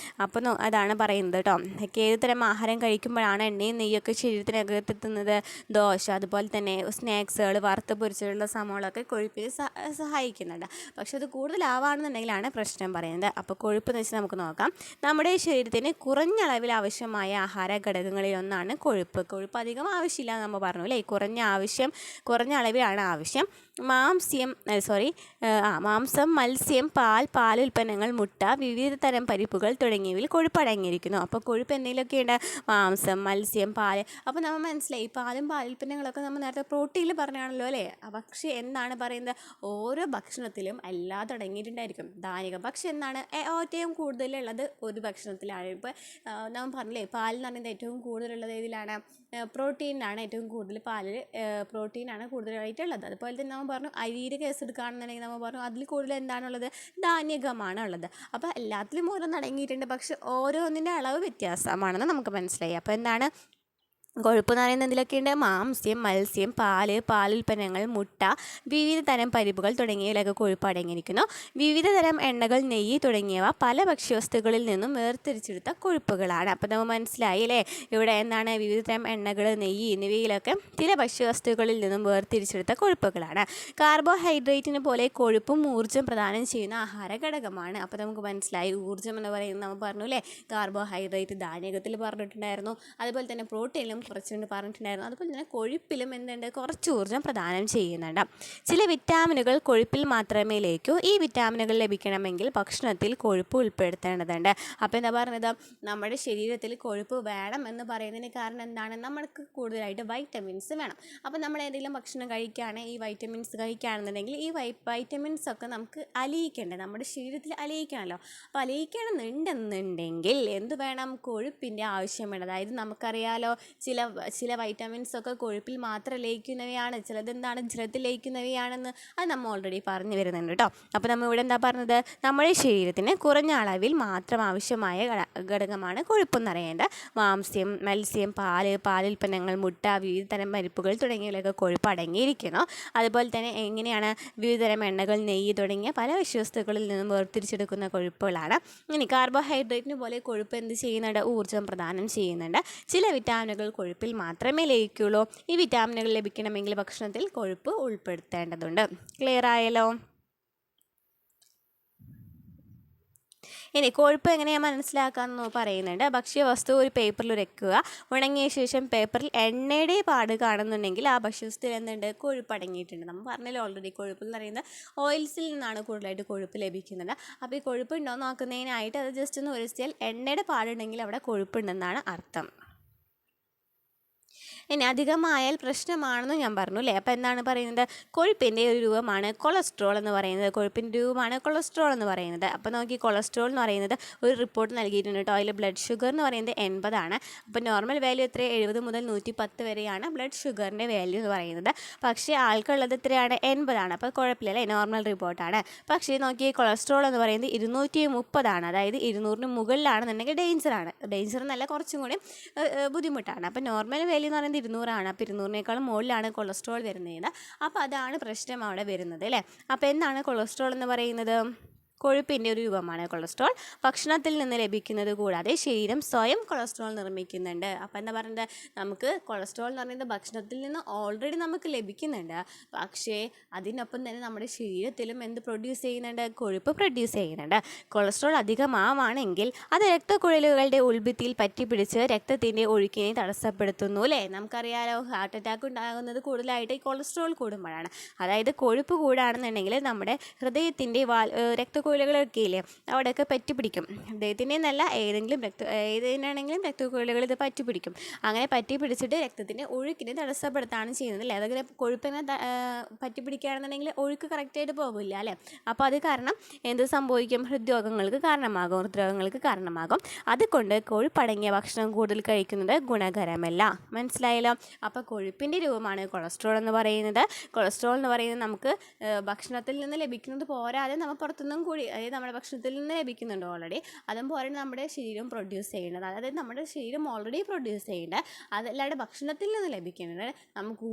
അപ്പോൾ അതാണ് പറയുന്നത് കേട്ടോ. ഏത് തരം ആഹാരം കഴിക്കുമ്പോഴാണ് എണ്ണയും നെയ്യൊക്കെ ശരീരത്തിനകത്തെത്തുന്നത്? ദോശ, അതുപോലെ തന്നെ സ്നാക്സുകൾ, വറുത്ത് പൊരിച്ചിട്ടുള്ള സംഭവങ്ങളൊക്കെ കൊഴുപ്പിന് സഹായിക്കുന്നുണ്ട്. പക്ഷെ അത് കൂടുതലാവുകയാണെന്നുണ്ടെങ്കിലാണ് പ്രശ്നം പറയുന്നത്. അപ്പോൾ കൊഴുപ്പ് എന്ന് വെച്ചാൽ നമുക്ക് നോക്കാം. നമ്മുടെ ശരീരത്തിന് കുറഞ്ഞ അളവിൽ ആവശ്യമായ ആഹാര ഘടകങ്ങളിൽ ഒന്നാണ് കൊഴുപ്പ്. കൊഴുപ്പ് അധികം ആവശ്യമില്ല എന്ന് നമ്മൾ പറഞ്ഞു അല്ലേ. കുറഞ്ഞ അളവിലാണ് ആവശ്യം. മാംസം, മത്സ്യം, പാലുൽപ്പന്നങ്ങൾ, മുട്ട, വിവിധ തരം പരിപ്പുകൾ തുടങ്ങിയവയിൽ കൊഴുപ്പ് അടങ്ങിയിരിക്കുന്നു. അപ്പോൾ കൊഴുപ്പ് എന്തെങ്കിലുമൊക്കെ ഉണ്ട്? മാംസം, മത്സ്യം, പാല്. അപ്പോൾ നമ്മൾ മനസ്സിലായി, പാലും പാലുൽപ്പന്നങ്ങളൊക്കെ നമ്മൾ നേരത്തെ പ്രോട്ടീനിൽ പറഞ്ഞാണല്ലോ അല്ലേ. പക്ഷേ എന്താണ് പറയുന്നത്? ഓരോ ഭക്ഷണത്തിലും എല്ലാം അടങ്ങിയിട്ടുണ്ടായിരിക്കും ധാന്യം. പക്ഷെ എന്താണ് ഏറ്റവും കൂടുതലുള്ളത് ഒരു ഭക്ഷണത്തിലാണ്. ഇപ്പോൾ നമ്മൾ പറഞ്ഞില്ലേ, പാലെന്ന് പറയുന്നത് ഏറ്റവും കൂടുതലുള്ളത് ഏതിലാണ്? പ്രോട്ടീനാണ്. ഏറ്റവും കൂടുതൽ പ്രോട്ടീനാണ് കൂടുതലായിട്ടുള്ളത്. അതുപോലെ തന്നെ നമ്മൾ പറഞ്ഞു അരിയുടെ കേസ് എടുക്കുകയാണെന്നുണ്ടെങ്കിൽ നമ്മൾ പറഞ്ഞു അതിൽ കൂടുതൽ എന്താണുള്ളത്? ധാന്യകമാണ് ഉള്ളത്. അപ്പോൾ എല്ലാത്തിലും ഓരോന്ന് അടങ്ങിയിട്ടുണ്ട്, പക്ഷെ ഓരോന്നിൻ്റെ അളവ് വ്യത്യാസമാണെന്ന് നമുക്ക് മനസ്സിലായി. അപ്പോൾ എന്താണ് കൊഴുപ്പ് എന്ന് പറയുന്നത്? എന്തിലൊക്കെയുണ്ട്? മാംസ്യം, മത്സ്യം, പാലുൽപ്പന്നങ്ങൾ, മുട്ട, വിവിധ തരം പരിപ്പുകൾ തുടങ്ങിയവയിലൊക്കെ കൊഴുപ്പ് അടങ്ങിയിരിക്കുന്നു. വിവിധ തരം എണ്ണകൾ, നെയ്യ് തുടങ്ങിയവ പല ഭക്ഷ്യവസ്തുക്കളിൽ നിന്നും വേർതിരിച്ചെടുത്ത കൊഴുപ്പുകളാണ്. അപ്പോൾ നമ്മൾ മനസ്സിലായി അല്ലേ. ഇവിടെ എന്താണ്? വിവിധ തരം എണ്ണകൾ, നെയ്യ് എന്നിവയിലൊക്കെ ചില ഭക്ഷ്യവസ്തുക്കളിൽ നിന്നും വേർതിരിച്ചെടുത്ത കൊഴുപ്പുകളാണ്. കാർബോഹൈഡ്രേറ്റിന് പോലെ കൊഴുപ്പും ഊർജ്ജം പ്രദാനം ചെയ്യുന്ന ആഹാര ഘടകമാണ്. അപ്പോൾ നമുക്ക് മനസ്സിലായി, ഊർജ്ജം എന്ന് പറയുന്നത് നമ്മൾ പറഞ്ഞു അല്ലേ. കാർബോഹൈഡ്രേറ്റ് ധാന്യത്തിൽ പറഞ്ഞിട്ടുണ്ടായിരുന്നു. അതുപോലെ തന്നെ പ്രോട്ടീനിലും കുറച്ചുകൊണ്ട് പറഞ്ഞിട്ടുണ്ടായിരുന്നു. അതുപോലെ തന്നെ കൊഴുപ്പിലും എന്തുണ്ട്? കുറച്ച് ഊർജ്ജം പ്രദാനം ചെയ്യുന്നുണ്ട്. ചില വിറ്റാമിനുകൾ കൊഴുപ്പിൽ മാത്രമേ ലഭിക്കൂ. ഈ വിറ്റാമിനുകൾ ലഭിക്കണമെങ്കിൽ ഭക്ഷണത്തിൽ കൊഴുപ്പ് ഉൾപ്പെടുത്തേണ്ടതുണ്ട്. അപ്പോൾ എന്താ പറഞ്ഞത്? നമ്മുടെ ശരീരത്തിൽ കൊഴുപ്പ് വേണം എന്ന് പറയുന്നതിന് കാരണം എന്താണ്? നമ്മൾക്ക് കൂടുതലായിട്ട് വൈറ്റമിൻസ് വേണം. അപ്പോൾ നമ്മൾ ഏതെങ്കിലും ഭക്ഷണം കഴിക്കുകയാണെങ്കിൽ, ഈ വൈറ്റമിൻസ് കഴിക്കുകയാണെന്നുണ്ടെങ്കിൽ ഈ വൈറ്റമിൻസ് ഒക്കെ നമുക്ക് അലിയിക്കേണ്ടത്, നമ്മുടെ ശരീരത്തിൽ അലിയിക്കണമല്ലോ. അപ്പോൾ അലിയിക്കണമെന്നുണ്ടെങ്കിൽ എന്ത് വേണം? കൊഴുപ്പിൻ്റെ ആവശ്യം വേണം. അതായത് നമുക്കറിയാലോ, ചില വൈറ്റമിൻസ് ഒക്കെ കൊഴുപ്പിൽ മാത്രം ലയിക്കുന്നവയാണ്, ചിലത് എന്താണ്? ജലത്തിൽ ലയിക്കുന്നവയാണെന്ന്. അത് നമ്മൾ ഓൾറെഡി പറഞ്ഞു വരുന്നുണ്ട് കേട്ടോ. അപ്പോൾ നമ്മൾ ഇവിടെ എന്താ പറഞ്ഞത്? നമ്മുടെ ശരീരത്തിന് കുറഞ്ഞ അളവിൽ മാത്രം ആവശ്യമായ ഘടകമാണ് കൊഴുപ്പെന്ന് അറിയേണ്ടത്. മാംസ്യം, മത്സ്യം, പാലുൽപ്പന്നങ്ങൾ, മുട്ട, വിവിധ തരം പരിപ്പുകൾ തുടങ്ങിയവയിലൊക്കെ കൊഴുപ്പ് അടങ്ങിയിരിക്കുന്നു. അതുപോലെ തന്നെ എങ്ങനെയാണ്? വിവിധ തരം എണ്ണകൾ, നെയ്യ് തുടങ്ങിയ പല ഭക്ഷ്യവസ്തുക്കളിൽ നിന്നും വേർതിരിച്ചെടുക്കുന്ന കൊഴുപ്പുകളാണ്. ഇനി കാർബോഹൈഡ്രേറ്റിന് പോലെ കൊഴുപ്പ് എന്ത് ചെയ്യുന്നുണ്ട്? ഊർജ്ജം പ്രദാനം ചെയ്യുന്നുണ്ട്. ചില വിറ്റാമിനുകൾ കൊഴുപ്പിൽ മാത്രമേ ലയിക്കുള്ളൂ. ഈ വിറ്റാമിനുകൾ ലഭിക്കണമെങ്കിൽ ഭക്ഷണത്തിൽ കൊഴുപ്പ് ഉൾപ്പെടുത്തേണ്ടതുണ്ട്. ക്ലിയർ ആയല്ലോ? ഇനി കൊഴുപ്പ് എങ്ങനെയാണ് മനസ്സിലാക്കാമെന്ന് പറയുന്നുണ്ട്. ഭക്ഷ്യവസ്തു ഒരു പേപ്പറിൽ വെക്കുക. ഉണങ്ങിയ ശേഷം പേപ്പറിൽ എണ്ണയുടെ പാട് കാണുന്നുണ്ടെങ്കിൽ ആ ഭക്ഷ്യവസ്തുവിൽ എന്തുണ്ട്? കൊഴുപ്പ് അടങ്ങിയിട്ടുണ്ട്. നമ്മൾ പറഞ്ഞല്ലോ ഓൾറെഡി കൊഴുപ്പ് എന്ന് പറയുന്നത് ഓയിൽസിൽ നിന്നാണ് കൂടുതലായിട്ട് കൊഴുപ്പ് ലഭിക്കുന്നത്. അപ്പോൾ ഈ കൊഴുപ്പ് ഉണ്ടോ എന്ന് നോക്കുന്നതിനായിട്ട് അത് ജസ്റ്റ് ഒന്ന് ഒഴിച്ചാൽ എണ്ണയുടെ പാടുണ്ടെങ്കിൽ അവിടെ കൊഴുപ്പുണ്ടെന്നാണ് അർത്ഥം. ഇനി അധികമായാൽ പ്രശ്നമാണെന്ന് ഞാൻ പറഞ്ഞു അല്ലേ. അപ്പോൾ എന്താണ് പറയുന്നത്? കൊഴുപ്പിൻ്റെ ഒരു രൂപമാണ് കൊളസ്ട്രോൾ എന്ന് പറയുന്നത്. കൊഴുപ്പിൻ്റെ രൂപമാണ് കൊളസ്ട്രോൾ എന്ന് പറയുന്നത്. അപ്പോൾ നോക്കി, കൊളസ്ട്രോൾ എന്ന് പറയുന്നത് ഒരു റിപ്പോർട്ട് നൽകിയിട്ടുണ്ട് കേട്ടോ. അതിൽ ബ്ലഡ് ഷുഗർ എന്ന് പറയുന്നത് 80 ആണ്. അപ്പോൾ നോർമൽ വാല്യൂ എത്ര? 70 മുതൽ 110 വരെയാണ് ബ്ലഡ് ഷുഗറിൻ്റെ വാല്യൂ എന്ന് പറയുന്നത്. പക്ഷേ ആൾക്കുള്ളത് എത്രയാണ്? 80 ആണ്. അപ്പോൾ കുഴപ്പമില്ലല്ലേ, നോർമൽ റിപ്പോർട്ടാണ്. പക്ഷേ നോക്കി, കൊളസ്ട്രോൾ എന്ന് പറയുന്നത് 230 ആണ്. അതായത് 200ന് മുകളിലാണെന്നുണ്ടെങ്കിൽ ഡേഞ്ചറാണ്. ഡേഞ്ചർ എന്നല്ല, കുറച്ചും കൂടി ബുദ്ധിമുട്ടാണ്. അപ്പോൾ നോർമൽ വാല്യൂ എന്ന് പറയുന്നത് 200 ആണ്. അപ്പോൾ 200നേക്കാളും മുകളിലാണ് കൊളസ്ട്രോൾ വരുന്നത്. അപ്പോൾ അതാണ് പ്രശ്നം അവിടെ വരുന്നത് അല്ലേ. അപ്പോൾ എന്താണ് കൊളസ്ട്രോൾ എന്ന് പറയുന്നത്? കൊഴുപ്പിൻ്റെ ഒരു രൂപമാണ് കൊളസ്ട്രോൾ. ഭക്ഷണത്തിൽ നിന്ന് ലഭിക്കുന്നത് കൂടാതെ ശരീരം സ്വയം കൊളസ്ട്രോൾ നിർമ്മിക്കുന്നുണ്ട്. അപ്പോൾ എന്താ പറയുന്നത്? നമുക്ക് കൊളസ്ട്രോൾ എന്ന് പറയുന്നത് ഭക്ഷണത്തിൽ നിന്ന് ഓൾറെഡി നമുക്ക് ലഭിക്കുന്നുണ്ട്. പക്ഷേ അതിനൊപ്പം തന്നെ നമ്മുടെ ശരീരത്തിലും എന്ത് പ്രൊഡ്യൂസ് ചെയ്യുന്നുണ്ട്? കൊഴുപ്പ് പ്രൊഡ്യൂസ് ചെയ്യുന്നുണ്ട്. കൊളസ്ട്രോൾ അധികമാവാണെങ്കിൽ അത് രക്തക്കുഴലുകളുടെ ഉൾഭിത്തിയിൽ പറ്റിപ്പിടിച്ച് രക്തത്തിൻ്റെ ഒഴുക്കിനെ തടസ്സപ്പെടുത്തുന്നു അല്ലേ. നമുക്കറിയാലോ, ഹാർട്ട് അറ്റാക്ക് ഉണ്ടാകുന്നത് കൂടുതലായിട്ട് ഈ കൊളസ്ട്രോൾ കൂടുമ്പോഴാണ്. അതായത് കൊഴുപ്പ് കൂടാണെന്നുണ്ടെങ്കിൽ നമ്മുടെ ഹൃദയത്തിൻ്റെ രക്തക്കുഴലുകളൊക്കെ ഇല്ലേ, അവിടെയൊക്കെ പറ്റിപ്പിടിക്കും. അദ്ദേഹത്തിൻ്റെ എന്നല്ല, ഏതിനാണെങ്കിലും രക്തക്കുഴലുകൾ ഇത് പറ്റിപ്പിടിക്കും. അങ്ങനെ പറ്റിപ്പിടിച്ചിട്ട് രക്തത്തിൻ്റെ ഒഴുക്കിനെ തടസ്സപ്പെടുത്താണ് ചെയ്യുന്നത് അല്ലേ. അതൊക്കെ കൊഴുപ്പിനെ പറ്റിപ്പിടിക്കുകയാണെന്നുണ്ടെങ്കിൽ ഒഴുക്ക് കറക്റ്റായിട്ട് പോകില്ല അല്ലേ. അപ്പോൾ അത് കാരണം എന്ത് സംഭവിക്കും? ഹൃദ്രോഗങ്ങൾക്ക് കാരണമാകും. അതുകൊണ്ട് കൊഴുപ്പടങ്ങിയ ഭക്ഷണം കൂടുതൽ കഴിക്കുന്നത് ഗുണകരമല്ല. മനസ്സിലായല്ലോ. അപ്പോൾ കൊഴുപ്പിൻ്റെ രൂപമാണ് കൊളസ്ട്രോൾ എന്ന് പറയുന്നത്. കൊളസ്ട്രോൾ എന്ന് പറയുന്നത് നമുക്ക് ഭക്ഷണത്തിൽ നിന്ന് ലഭിക്കുന്നത് പോരാതെ നമ്മൾ പുറത്തുനിന്നും കൂടി, അതായത് നമ്മുടെ ഭക്ഷണത്തിൽ നിന്ന് ലഭിക്കുന്നുണ്ട് ഓൾറെഡി. അതും പോലെ നമ്മുടെ ശരീരം പ്രൊഡ്യൂസ് ചെയ്യുന്നത്, അതായത് നമ്മുടെ ശരീരം ഓൾറെഡി പ്രൊഡ്യൂസ് ചെയ്യുന്നത്, അതല്ലാതെ ഭക്ഷണത്തിൽ നിന്ന് ലഭിക്കുന്നത്. നമുക്ക്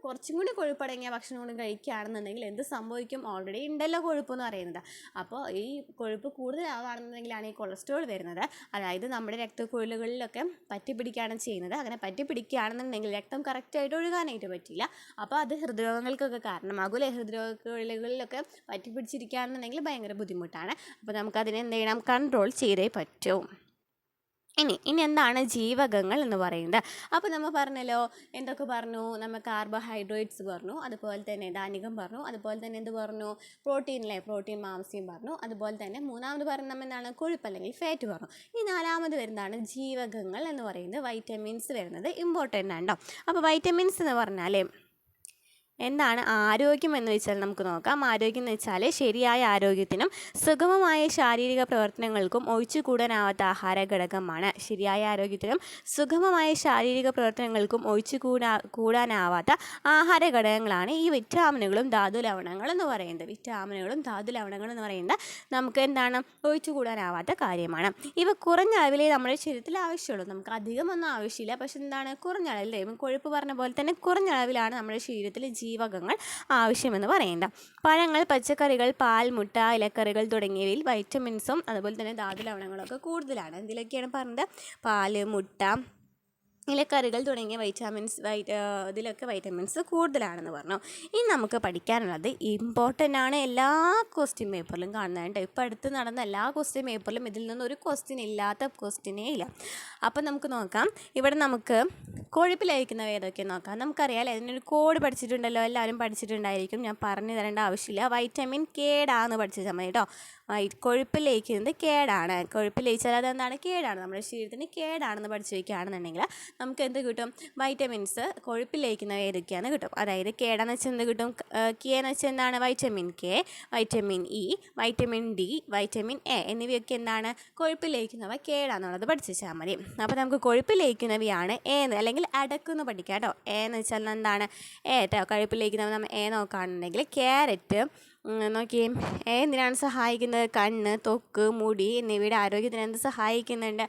കുറച്ചും കൂടി കൊഴുപ്പടങ്ങിയ ഭക്ഷണം കൂടി കഴിക്കുകയാണെന്നുണ്ടെങ്കിൽ എന്ത് സംഭവിക്കും? ഓൾറെഡി ഉണ്ടല്ലോ കൊഴുപ്പ് എന്ന് പറയുന്നത്. അപ്പോൾ ഈ കൊഴുപ്പ് കൂടുതലാവുകയാണെന്നുണ്ടെങ്കിലാണ് ഈ കൊളസ്ട്രോൾ വരുന്നത്. അതായത് നമ്മുടെ രക്തക്കുഴലുകളിലൊക്കെ പറ്റിപ്പിടിക്കുകയാണ് ചെയ്യുന്നത്. അങ്ങനെ പറ്റിപ്പിടിക്കുകയാണെന്നുണ്ടെങ്കിൽ രക്തം കറക്റ്റായിട്ട് ഒഴുകാനായിട്ട് പറ്റില്ല. അപ്പോൾ അത് ഹൃദ്രോഗങ്ങൾക്കൊക്കെ കാരണമാകും അല്ലേ. ഹൃദ്രോഗക്കുഴലുകളിലൊക്കെ പറ്റിപ്പിടിച്ചിരിക്കുകയാണെന്നുണ്ടെങ്കിൽ ഭയങ്കര ബുദ്ധിമുട്ടാണ്. അപ്പോൾ നമുക്കതിനെ എന്ത് ചെയ്യണം? കൺട്രോൾ ചെയ്തേ പറ്റൂ. ഇനി എന്താണ് ജീവകങ്ങൾ എന്ന് പറയുന്നത്? അപ്പോൾ നമ്മൾ പറഞ്ഞല്ലോ, എന്തൊക്കെ പറഞ്ഞു? നമ്മൾ കാർബോഹൈഡ്രേറ്റ്സ് പറഞ്ഞു, അതുപോലെ തന്നെ ധാന്യം പറഞ്ഞു, അതുപോലെ തന്നെ എന്ത് പറഞ്ഞു? പ്രോട്ടീൻ മാംസ്യം പറഞ്ഞു. അതുപോലെ തന്നെ മൂന്നാമത് പറഞ്ഞ നമ്മൾ എന്താണ്? കൊഴുപ്പ് അല്ലെങ്കിൽ ഫാറ്റ് പറഞ്ഞു. ഈ നാലാമത് വരുന്നതാണ് ജീവകങ്ങൾ എന്ന് പറയുന്നത്. വൈറ്റമിൻസ് വരുന്നത് ഇമ്പോർട്ടൻ്റ് ആണ് കേട്ടോ. അപ്പോൾ വൈറ്റമിൻസ് എന്ന് പറഞ്ഞാൽ എന്താണ്? ആരോഗ്യം എന്ന് വെച്ചാൽ നമുക്ക് നോക്കാം. ആരോഗ്യം എന്ന് വെച്ചാൽ ശരിയായ ആരോഗ്യത്തിനും സുഗമമായ ശാരീരിക പ്രവർത്തനങ്ങൾക്കും ഒഴിച്ചുകൂടാനാവാത്ത ആഹാര ഘടകമാണ്. ശരിയായ ആരോഗ്യത്തിനും സുഗമമായ ശാരീരിക പ്രവർത്തനങ്ങൾക്കും കൂടാനാവാത്ത ആഹാര ഘടകങ്ങളാണ് ഈ വിറ്റാമിനുകളും ധാതുലവണങ്ങൾ എന്ന് പറയുന്നത്. നമുക്ക് എന്താണ്? ഒഴിച്ചുകൂടാനാവാത്ത കാര്യമാണ്. ഇവ കുറഞ്ഞ അളവിലേ നമ്മുടെ ശരീരത്തിൽ ആവശ്യമുള്ളൂ. നമുക്ക് അധികമൊന്നും ആവശ്യമില്ല, പക്ഷെ എന്താണ്? കുറഞ്ഞ അളവിൽ. കൊഴുപ്പ് പറഞ്ഞ പോലെ തന്നെ കുറഞ്ഞ അളവിലാണ് നമ്മുടെ ശരീരത്തിൽ ജീവകങ്ങൾ ആവശ്യമെന്ന് പറയുന്നത്. പഴങ്ങൾ, പച്ചക്കറികൾ, പാൽ, മുട്ട, ഇലക്കറികൾ തുടങ്ങിയവയിൽ വൈറ്റമിൻസും അതുപോലെ തന്നെ ധാതുലവണങ്ങളൊക്കെ കൂടുതലാണ്. എന്തിലൊക്കെയാണ് പറഞ്ഞത്? പാല്, മുട്ട, ഇലക്കറികൾ തുടങ്ങിയ ഇതിലൊക്കെ വൈറ്റമിൻസ് കൂടുതലാണെന്ന് പറഞ്ഞു. ഇനി നമുക്ക് പഠിക്കാനുള്ളത് ഇമ്പോർട്ടൻ്റ് ആണ്, എല്ലാ ക്വസ്റ്റ്യൻ പേപ്പറിലും കാണുന്നതുണ്ട്. ഇപ്പോൾ അടുത്ത് നടന്ന എല്ലാ ക്വസ്റ്റ്യൻ പേപ്പറിലും ഇതിൽ നിന്നൊരു ക്വസ്റ്റ്യൻ ഇല്ലാത്ത ക്വസ്റ്റ്യനേ ഇല്ല. അപ്പം നമുക്ക് നോക്കാം. ഇവിടെ നമുക്ക് കൊഴുപ്പിൽ ലയിക്കുന്നവ ഏതൊക്കെ നോക്കാം. നമുക്കറിയാം അതിനൊരു കോഡ് പഠിച്ചിട്ടുണ്ടല്ലോ, എല്ലാവരും പഠിച്ചിട്ടുണ്ടായിരിക്കും. ഞാൻ പറഞ്ഞു തരേണ്ട ആവശ്യമില്ല. വൈറ്റമിൻ കേടാന്ന് പഠിച്ചാൽ മതി കേട്ടോ. കൊഴുപ്പിൽ ലയിക്കുന്നത് കേടാണ്. കൊഴുപ്പിൽ ലയിച്ചാൽ അതെന്താണ്? കേടാണ്. നമ്മുടെ ശരീരത്തിന് കേടാണെന്ന് പഠിച്ചു വയ്ക്കുകയാണെന്നുണ്ടെങ്കിൽ നമുക്ക് എന്ത് കിട്ടും? വൈറ്റമിൻസ് കൊഴുപ്പിൽ ലയിക്കുന്നവ ഏതൊക്കെയാണെന്ന് കിട്ടും. അതായത് കേടാന്ന് വെച്ചാൽ എന്ത് കിട്ടും? കെ എന്ന് വെച്ചാൽ എന്താണ്? Vitamin K, vitamin E, vitamin D, vitamin A എന്നിവയൊക്കെ എന്താണ്? കൊഴുപ്പിൽ ലയിക്കുന്നവ കേടാന്നുള്ളത് പഠിച്ചു വെച്ചാൽ മതി. അപ്പോൾ നമുക്ക് കൊഴുപ്പിൽ ലയിക്കുന്നവയാണ് അല്ലെങ്കിൽ അടക്കുന്ന് പഠിക്കാം കേട്ടോ. എന്ന് വെച്ചാൽ എന്താണ്? കേട്ടോ. കൊഴുപ്പിൽ ലയിക്കുന്നവ നമ്മൾ നോക്കുകയാണെന്നുണ്ടെങ്കിൽ ക്യാരറ്റ് നോക്കിയേ, എന്തിനാണ് സഹായിക്കുന്നത്? കണ്ണ്, ത്വക്ക്, മുടി എന്നിവയുടെ ആരോഗ്യത്തിന് എന്ത് സഹായിക്കുന്നുണ്ട്?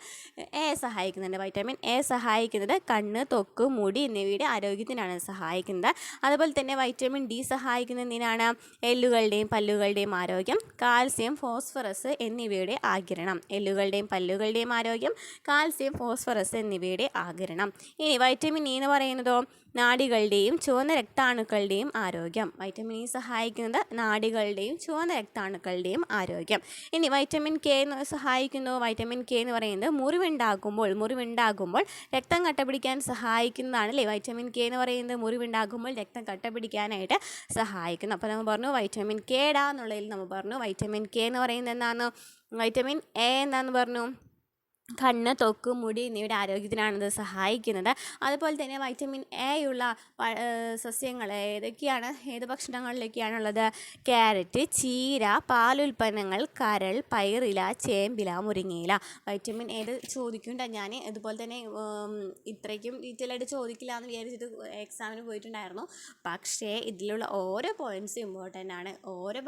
സഹായിക്കുന്നുണ്ട്. വൈറ്റമിൻ എ സഹായിക്കുന്നത് കണ്ണ്, ത്വക്ക്, മുടി എന്നിവയുടെ ആരോഗ്യത്തിനാണ് സഹായിക്കുന്നത്. അതുപോലെ തന്നെ വൈറ്റമിൻ ഡി സഹായിക്കുന്നത് എന്തിനാണ്? എല്ലുകളുടെയും പല്ലുകളുടെയും ആരോഗ്യം, കാൽസ്യം, ഫോസ്ഫറസ് എന്നിവയുടെ ആഗിരണം. എല്ലുകളുടെയും പല്ലുകളുടെയും ആരോഗ്യം, കാൽസ്യം, ഫോസ്ഫറസ് എന്നിവയുടെ ആഗിരണം. ഇനി വൈറ്റമിൻ ഇ എന്ന് പറയുന്നതോ നാഡികളുടെയും ചുവന്ന രക്താണുക്കളുടെയും ആരോഗ്യം. വൈറ്റമിൻ ഇ സഹായിക്കുന്നത് നാഡികളുടെയും നാഡികളുടെയും ചുവന്ന രക്താണുക്കളുടെയും ആരോഗ്യം. ഇനി വൈറ്റമിൻ കെ എന്ന് സഹായിക്കുന്നു. വൈറ്റമിൻ കെ എന്ന് പറയുന്നത് മുറിവുണ്ടാകുമ്പോൾ രക്തം കട്ടപിടിക്കാൻ സഹായിക്കുന്നതാണ് അല്ലേ. വൈറ്റമിൻ കെ എന്ന് പറയുന്നത് മുറിവുണ്ടാകുമ്പോൾ രക്തം കട്ടപിടിക്കാനായിട്ട് സഹായിക്കുന്നു. അപ്പോൾ നമ്മൾ പറഞ്ഞു വൈറ്റമിൻ കെ എന്നുള്ളതിൽ നമ്മൾ പറഞ്ഞു വൈറ്റമിൻ കെ എന്ന് പറയുന്നത് എന്താണ്. വൈറ്റമിൻ എ എന്താണെന്ന് പറഞ്ഞു. കണ്ണ്, ത്വക്ക്, മുടി എന്നിവയുടെ ആരോഗ്യത്തിനാണിത് സഹായിക്കുന്നത്. അതുപോലെ തന്നെ വൈറ്റമിൻ എ ഉള്ള സസ്യങ്ങൾ ഏത് ഭക്ഷണങ്ങളിലൊക്കെയാണുള്ളത്. ക്യാരറ്റ്, ചീര, പാലുൽപ്പന്നങ്ങൾ, കരൾ, പയറില, ചേമ്പില, മുരിങ്ങയില. വൈറ്റമിൻ ഏത് ചോദിക്കണ്ട. ഞാൻ ഇതുപോലെ തന്നെ ഇത്രയ്ക്കും ഡീറ്റെയിൽ ആയിട്ട് ചോദിക്കില്ല എന്ന് വിചാരിച്ചിട്ട് എക്സാമിന് പോയിട്ടുണ്ടായിരുന്നു. പക്ഷേ ഇതിലുള്ള ഓരോ പോയിൻറ്റ്സും ഇമ്പോർട്ടൻ്റ് ആണ്. ഓരോ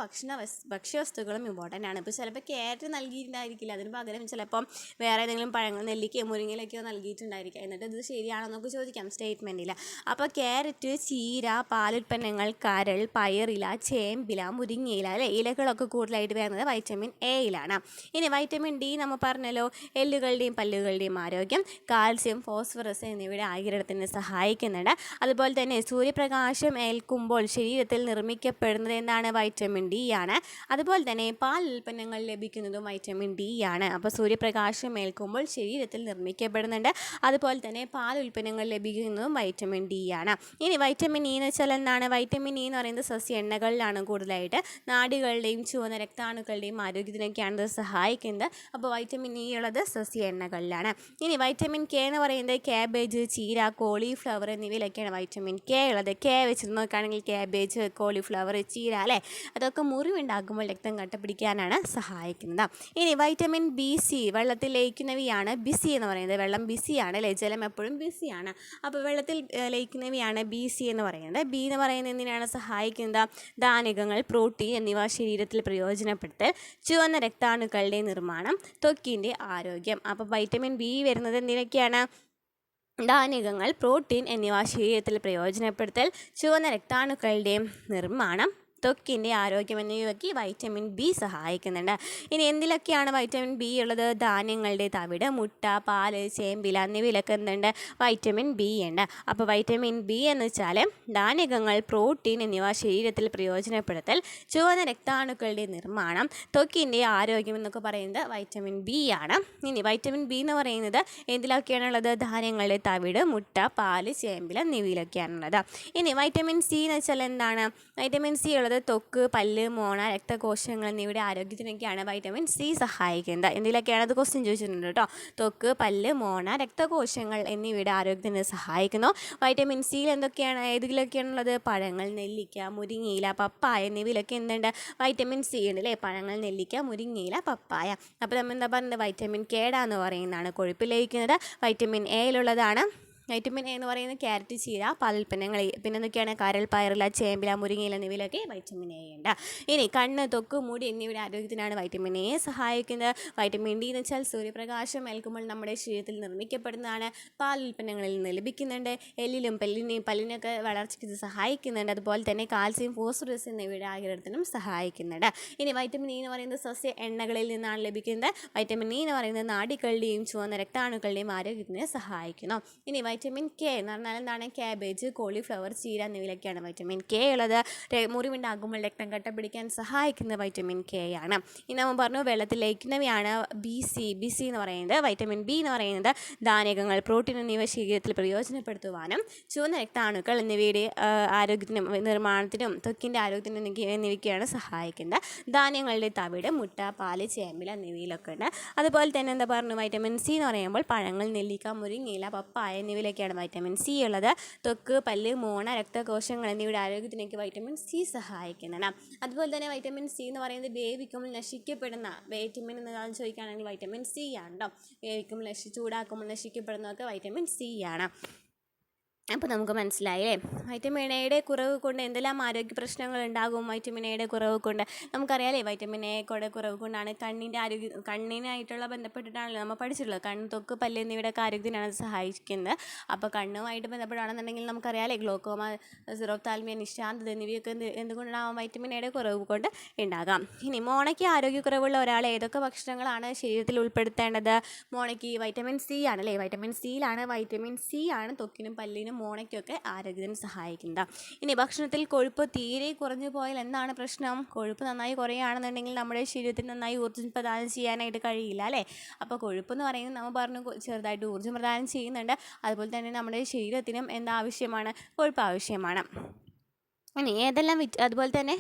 ഭക്ഷ്യവസ്തുക്കളും ഇമ്പോർട്ടൻ്റ് ആണ്. ഇപ്പോൾ ചിലപ്പോൾ ക്യാരറ്റ് നൽകിയിട്ടുണ്ടായിരിക്കില്ല, അതിന് പകരം ചിലപ്പം വേറെ ഏതെങ്കിലും പഴങ്ങൾ, നെല്ലിക്കയോ മുരിങ്ങയിലൊക്കെയോ നൽകിയിട്ടുണ്ടായിരിക്കുക. എന്നിട്ട് ഇത് ശരിയാണെന്നൊക്കെ ചോദിക്കാം സ്റ്റേറ്റ്മെൻറ്റിൽ. അപ്പോൾ ക്യാരറ്റ്, ചീര, പാലുൽപ്പന്നങ്ങൾ, കരൾ, പയറില, ചേമ്പില, മുരിങ്ങയില അല്ലേ, ഇലകളൊക്കെ കൂടുതലായിട്ട് വരുന്നത് വൈറ്റമിൻ എയിലാണ്. ഇനി വൈറ്റമിൻ ഡി നമ്മൾ പറഞ്ഞല്ലോ, എല്ലുകളുടെയും പല്ലുകളുടെയും ആരോഗ്യം, കാൽസ്യം, ഫോസ്ഫറസ് എന്നിവയുടെ ആഗിരണത്തിന് സഹായിക്കുന്നുണ്ട്. അതുപോലെ തന്നെ സൂര്യപ്രകാശം ഏൽക്കുമ്പോൾ ശരീരത്തിൽ നിർമ്മിക്കപ്പെടുന്നത് എന്താണ്. വൈറ്റമിൻ ഡി ആണ്. അതുപോലെ തന്നെ പാൽ ഉൽപ്പന്നങ്ങൾ ലഭിക്കുന്നതും വൈറ്റമിൻ ഡി ആണ്. അപ്പോൾ സൂര്യപ്രകാശം ഏൽക്കുമ്പോൾ ശരീരത്തിൽ നിർമ്മിക്കപ്പെടുന്നുണ്ട്. അതുപോലെ തന്നെ പാൽ ഉൽപ്പന്നങ്ങൾ ലഭിക്കുന്നതും വൈറ്റമിൻ ഡി ആണ്. ഇനി വൈറ്റമിൻ ഇ എന്ന് വെച്ചാൽ എന്താണ്. വൈറ്റമിൻ ഇ എന്ന് പറയുന്നത് സസ്യ എണ്ണകളിലാണ് കൂടുതലായിട്ട്. നാഡികളുടെയും ചുവന്ന രക്താണുക്കളുടെയും ആരോഗ്യത്തിനൊക്കെയാണ് ഇത് സഹായിക്കുന്നത്. അപ്പോൾ വൈറ്റമിൻ ഇ ഉള്ളത് സസ്യ എണ്ണകളിലാണ്. ഇനി വൈറ്റമിൻ കെ എന്ന് പറയുന്നത് ക്യാബേജ്, ചീര, കോളിഫ്ലവർ എന്നിവയിലൊക്കെയാണ് വൈറ്റമിൻ കെ ഉള്ളത്. കെ വെച്ച് നോക്കുകയാണെങ്കിൽ ക്യാബേജ്, കോളിഫ്ലവർ, ചീര അല്ലേ, അതൊക്കെ മുറിവുണ്ടാകുമ്പോൾ രക്തം കട്ടപിടിക്കാനാണ് സഹായിക്കുന്നത്. ഇനി വൈറ്റമിൻ ബി സി വെള്ളത്തിൽ ലയിക്കുന്നവയാണ്. ബിസി എന്ന് പറയുന്നത് വെള്ളം ബിസിയാണ് അല്ലേ, ജലം എപ്പോഴും ബിസിയാണ്. അപ്പോൾ വെള്ളത്തിൽ ലയിക്കുന്നവയാണ് ബി സി എന്ന് പറയുന്നത്. ബി എന്ന് പറയുന്നത് എന്തിനാണ് സഹായിക്കുന്നത്. ധാന്യങ്ങൾ, പ്രോട്ടീൻ എന്നിവ ശരീരത്തിൽ പ്രയോജനപ്പെടുത്തൽ, ചുവന്ന രക്താണുക്കളുടെ നിർമ്മാണം, ത്വക്കിൻ്റെ ആരോഗ്യം. അപ്പോൾ വൈറ്റമിൻ ബി വരുന്നത് എന്തിനൊക്കെയാണ്. ധാന്യങ്ങൾ, പ്രോട്ടീൻ എന്നിവ ശരീരത്തിൽ പ്രയോജനപ്പെടുത്തൽ, ചുവന്ന രക്താണുക്കളുടെയും നിർമ്മാണം, ത്വക്കിൻ്റെ ആരോഗ്യം എന്നിവയ്ക്ക് വൈറ്റമിൻ ബി സഹായിക്കുന്നുണ്ട്. ഇനി എന്തിലൊക്കെയാണ് വൈറ്റമിൻ ബി ഉള്ളത്. ധാന്യങ്ങളുടെ തവിട്, മുട്ട, പാല്, ചേമ്പില എന്നിവയിലൊക്കെ എന്തുണ്ട്. വൈറ്റമിൻ ബി ഉണ്ട്. അപ്പോൾ വൈറ്റമിൻ ബി എന്ന് വെച്ചാൽ ധാന്യങ്ങൾ, പ്രോട്ടീൻ എന്നിവ ശരീരത്തിൽ പ്രയോജനപ്പെടുത്തൽ, ചുവന്ന രക്താണുക്കളുടെ നിർമ്മാണം, ത്വക്കിൻ്റെ ആരോഗ്യം എന്നൊക്കെ പറയുന്നത് വൈറ്റമിൻ ബി ആണ്. ഇനി വൈറ്റമിൻ ബി എന്ന് പറയുന്നത് എന്തിലൊക്കെയാണുള്ളത്. ധാന്യങ്ങളുടെ തവിട്, മുട്ട, പാല്, ചേമ്പില എന്നിവയിലൊക്കെയാണുള്ളത്. ഇനി വൈറ്റമിൻ സി എന്ന് വെച്ചാൽ എന്താണ്. വൈറ്റമിൻ സി ഉള്ളത് ത്വക്ക്, പല്ല്, മോണ, രക്തകോശങ്ങൾ എന്നിവയുടെ ആരോഗ്യത്തിനൊക്കെയാണ് വൈറ്റമിൻ സി സഹായിക്കുന്നത്. എന്തിലൊക്കെയാണ് അത് ക്വസ്റ്റ്യൻ ചോദിച്ചിട്ടുണ്ട് കേട്ടോ. ത്വക്ക്, പല്ല്, മോണ, രക്തകോശങ്ങൾ എന്നിവയുടെ ആരോഗ്യത്തിന് സഹായിക്കുന്നു. വൈറ്റമിൻ സിയിൽ ഏതിലൊക്കെയാണുള്ളത്. പഴങ്ങൾ, നെല്ലിക്ക, മുരിങ്ങയില, പപ്പായ എന്നിവയിലൊക്കെ എന്തുണ്ട്. വൈറ്റമിൻ സി ഉണ്ട് അല്ലേ. പഴങ്ങൾ, നെല്ലിക്ക, മുരിങ്ങയില, പപ്പായ. അപ്പോൾ നമ്മൾ എന്താ പറയുന്നത്. വൈറ്റമിൻ കെ എന്ന് പറയുന്നതാണ് കൊഴുപ്പ് ലയിക്കുന്നത്. വൈറ്റമിൻ എയിലുള്ളതാണ്. വൈറ്റമിൻ എ എന്ന് പറയുന്നത് ക്യാരറ്റ്, ചീര, പാലുൽപ്പന്നങ്ങൾ. പിന്നെ എന്തൊക്കെയാണ്. കരൾ, പയറില, ചേമ്പില, മുരിങ്ങയില എന്നിവയിലൊക്കെ വൈറ്റമിൻ എ ഉണ്ട്. ഇനി കണ്ണ്, ത്വക്ക്, മുടി എന്നിവയുടെ ആരോഗ്യത്തിനാണ് വൈറ്റമിൻ എ സഹായിക്കുന്നത്. വൈറ്റമിൻ ഡി എന്ന് വെച്ചാൽ സൂര്യപ്രകാശം ഏൽക്കുമ്പോൾ നമ്മുടെ ശരീരത്തിൽ നിർമ്മിക്കപ്പെടുന്നതാണ്. പാലുൽപ്പന്നങ്ങളിൽ നിന്ന് ലഭിക്കുന്നുണ്ട്. എല്ലിലും പല്ലിനൊക്കെ വളർച്ചയ്ക്ക് ഇത് സഹായിക്കുന്നുണ്ട്. അതുപോലെ തന്നെ കാൽസ്യം, ഫോസ്ഫറസ് എന്നിവയുടെ ആഗിരണത്തിനും സഹായിക്കുന്നുണ്ട്. ഇനി വൈറ്റമിൻ ഇ എന്ന് പറയുന്നത് സസ്യ എണ്ണകളിൽ നിന്നാണ് ലഭിക്കുന്നത്. വൈറ്റമിൻ ഇ എന്ന് പറയുന്നത് നാഡികളുടെയും ചുവന്ന രക്താണുക്കളുടെയും ആരോഗ്യത്തിന് സഹായിക്കുന്നു. ഇനി വൈറ്റമിൻ കെ എന്ന് പറഞ്ഞാൽ എന്താണ്. ക്യാബേജ്, കോളിഫ്ലവർ, ചീര എന്നിവയിലൊക്കെയാണ് വൈറ്റമിൻ കെ ഉള്ളത്. മുറിവുണ്ടാകുമ്പോൾ രക്തം കട്ടപിടിക്കാൻ സഹായിക്കുന്ന വൈറ്റമിൻ കെ ആണ്. ഇനി നമ്മൾ പറഞ്ഞു വെള്ളത്തിൽ ലയിക്കുന്നവയാണ് ബി സി എന്ന് പറയുന്നത്. വൈറ്റമിൻ ബി എന്ന് പറയുന്നത് ധാന്യങ്ങൾ, പ്രോട്ടീൻ എന്നിവ ശരീരത്തിൽ പ്രയോജനപ്പെടുത്തുവാനും ചുവന്ന രക്താണുക്കൾ എന്നിവയുടെ ആരോഗ്യത്തിനും നിർമ്മാണത്തിനും ത്വക്കിൻ്റെ ആരോഗ്യത്തിനും എന്നിവയ്ക്കാണ് സഹായിക്കുന്നത്. ധാന്യങ്ങളുടെ തവിട്, മുട്ട, പാല്, ചേമ്പില എന്നിവയിലൊക്കെ ഉണ്ട്. അതുപോലെ തന്നെ എന്താ പറഞ്ഞു. വൈറ്റമിൻ സി എന്ന് പറയുമ്പോൾ പഴങ്ങൾ, നെല്ലിക്ക, മുരിങ്ങയില, പപ്പായ എന്നിവയിലൊക്കെയാണ് വൈറ്റമിൻ സി ഉള്ളത്. ത്വക്ക്, പല്ല്, മോണ, രക്തകോശങ്ങൾ എന്നിവയുടെ ആരോഗ്യത്തിനേക്ക് വൈറ്റമിൻ സി സഹായിക്കുന്നതാണ്. അതുപോലെ തന്നെ വൈറ്റമിൻ സി എന്ന് പറയുന്നത് വേവിക്കുമ്പോൾ നശിക്കപ്പെടുന്ന വൈറ്റമിൻ എന്ന് ചോദിക്കുകയാണെങ്കിൽ വൈറ്റമിൻ സി ആണ് കേട്ടോ. വേവിക്കുമ്പോൾ ചൂടാക്കുമ്പോൾ നശിക്കപ്പെടുന്നതൊക്കെ വൈറ്റമിൻ സി ആണ്. അപ്പോൾ നമുക്ക് മനസ്സിലായില്ലേ. വൈറ്റമിൻ എയുടെ കുറവ് കൊണ്ട് എന്തെല്ലാം ആരോഗ്യ പ്രശ്നങ്ങൾ ഉണ്ടാകും. വൈറ്റമിൻ എയുടെ കുറവ് കൊണ്ട് നമുക്കറിയാമല്ലേ. വൈറ്റമിൻ എ കുറവ് കൊണ്ടാണ് കണ്ണിനായിട്ടുള്ള ബന്ധപ്പെട്ടിട്ടാണല്ലോ നമ്മൾ പഠിച്ചിട്ടുള്ളത്. കണ്ണ്, ത്വക്ക്, പല്ല് എന്നിവയുടെ ആരോഗ്യത്തിനാണ് സഹായിക്കുന്നത്. അപ്പോൾ കണ്ണുമായിട്ട് ബന്ധപ്പെട്ടാണെന്നുണ്ടെങ്കിൽ നമുക്കറിയാമല്ലേ. ഗ്ലോക്കോമ, സിറോപ്താൽമിയ, നിശാന്തത എന്നിവയൊക്കെ എന്തുകൊണ്ടാവും. വൈറ്റമിൻ എയുടെ കുറവ് കൊണ്ട് ഉണ്ടാകാം. ഇനി മോണയ്ക്ക് ആരോഗ്യക്കുറവുള്ള ഒരാൾ ഏതൊക്കെ ഭക്ഷണങ്ങളാണ് ശരീരത്തിൽ ഉൾപ്പെടുത്തേണ്ടത്. മോണയ്ക്ക് വൈറ്റമിൻ സി ആണല്ലേ. വൈറ്റമിൻ സിയിലാണ്. വൈറ്റമിൻ സി ആണ് ത്വക്കിനും പല്ലിനും മോണയ്ക്കൊക്കെ ആരോഗ്യത്തിന് സഹായിക്കുന്നത്. ഇനി ഭക്ഷണത്തിൽ കൊഴുപ്പ് തീരെ കുറഞ്ഞു പോയാൽ എന്താണ് പ്രശ്നം? കൊഴുപ്പ് നന്നായി കുറയുകയാണെന്നുണ്ടെങ്കിൽ നമ്മുടെ ശരീരത്തിന് നന്നായി ഊർജ്ജം പ്രദാനം ചെയ്യാനായിട്ട് കഴിയില്ല അല്ലേ? അപ്പോൾ കൊഴുപ്പ് എന്ന് പറയുന്നത് നമ്മൾ പറഞ്ഞു ചെറുതായിട്ട് ഊർജ്ജം പ്രദാനം ചെയ്യുന്നുണ്ട്. അതുപോലെ തന്നെ നമ്മുടെ ശരീരത്തിനും എന്താവശ്യമാണ്? കൊഴുപ്പ് ആവശ്യമാണ്. ഇനി ഏതെല്ലാം അതുപോലെ തന്നെ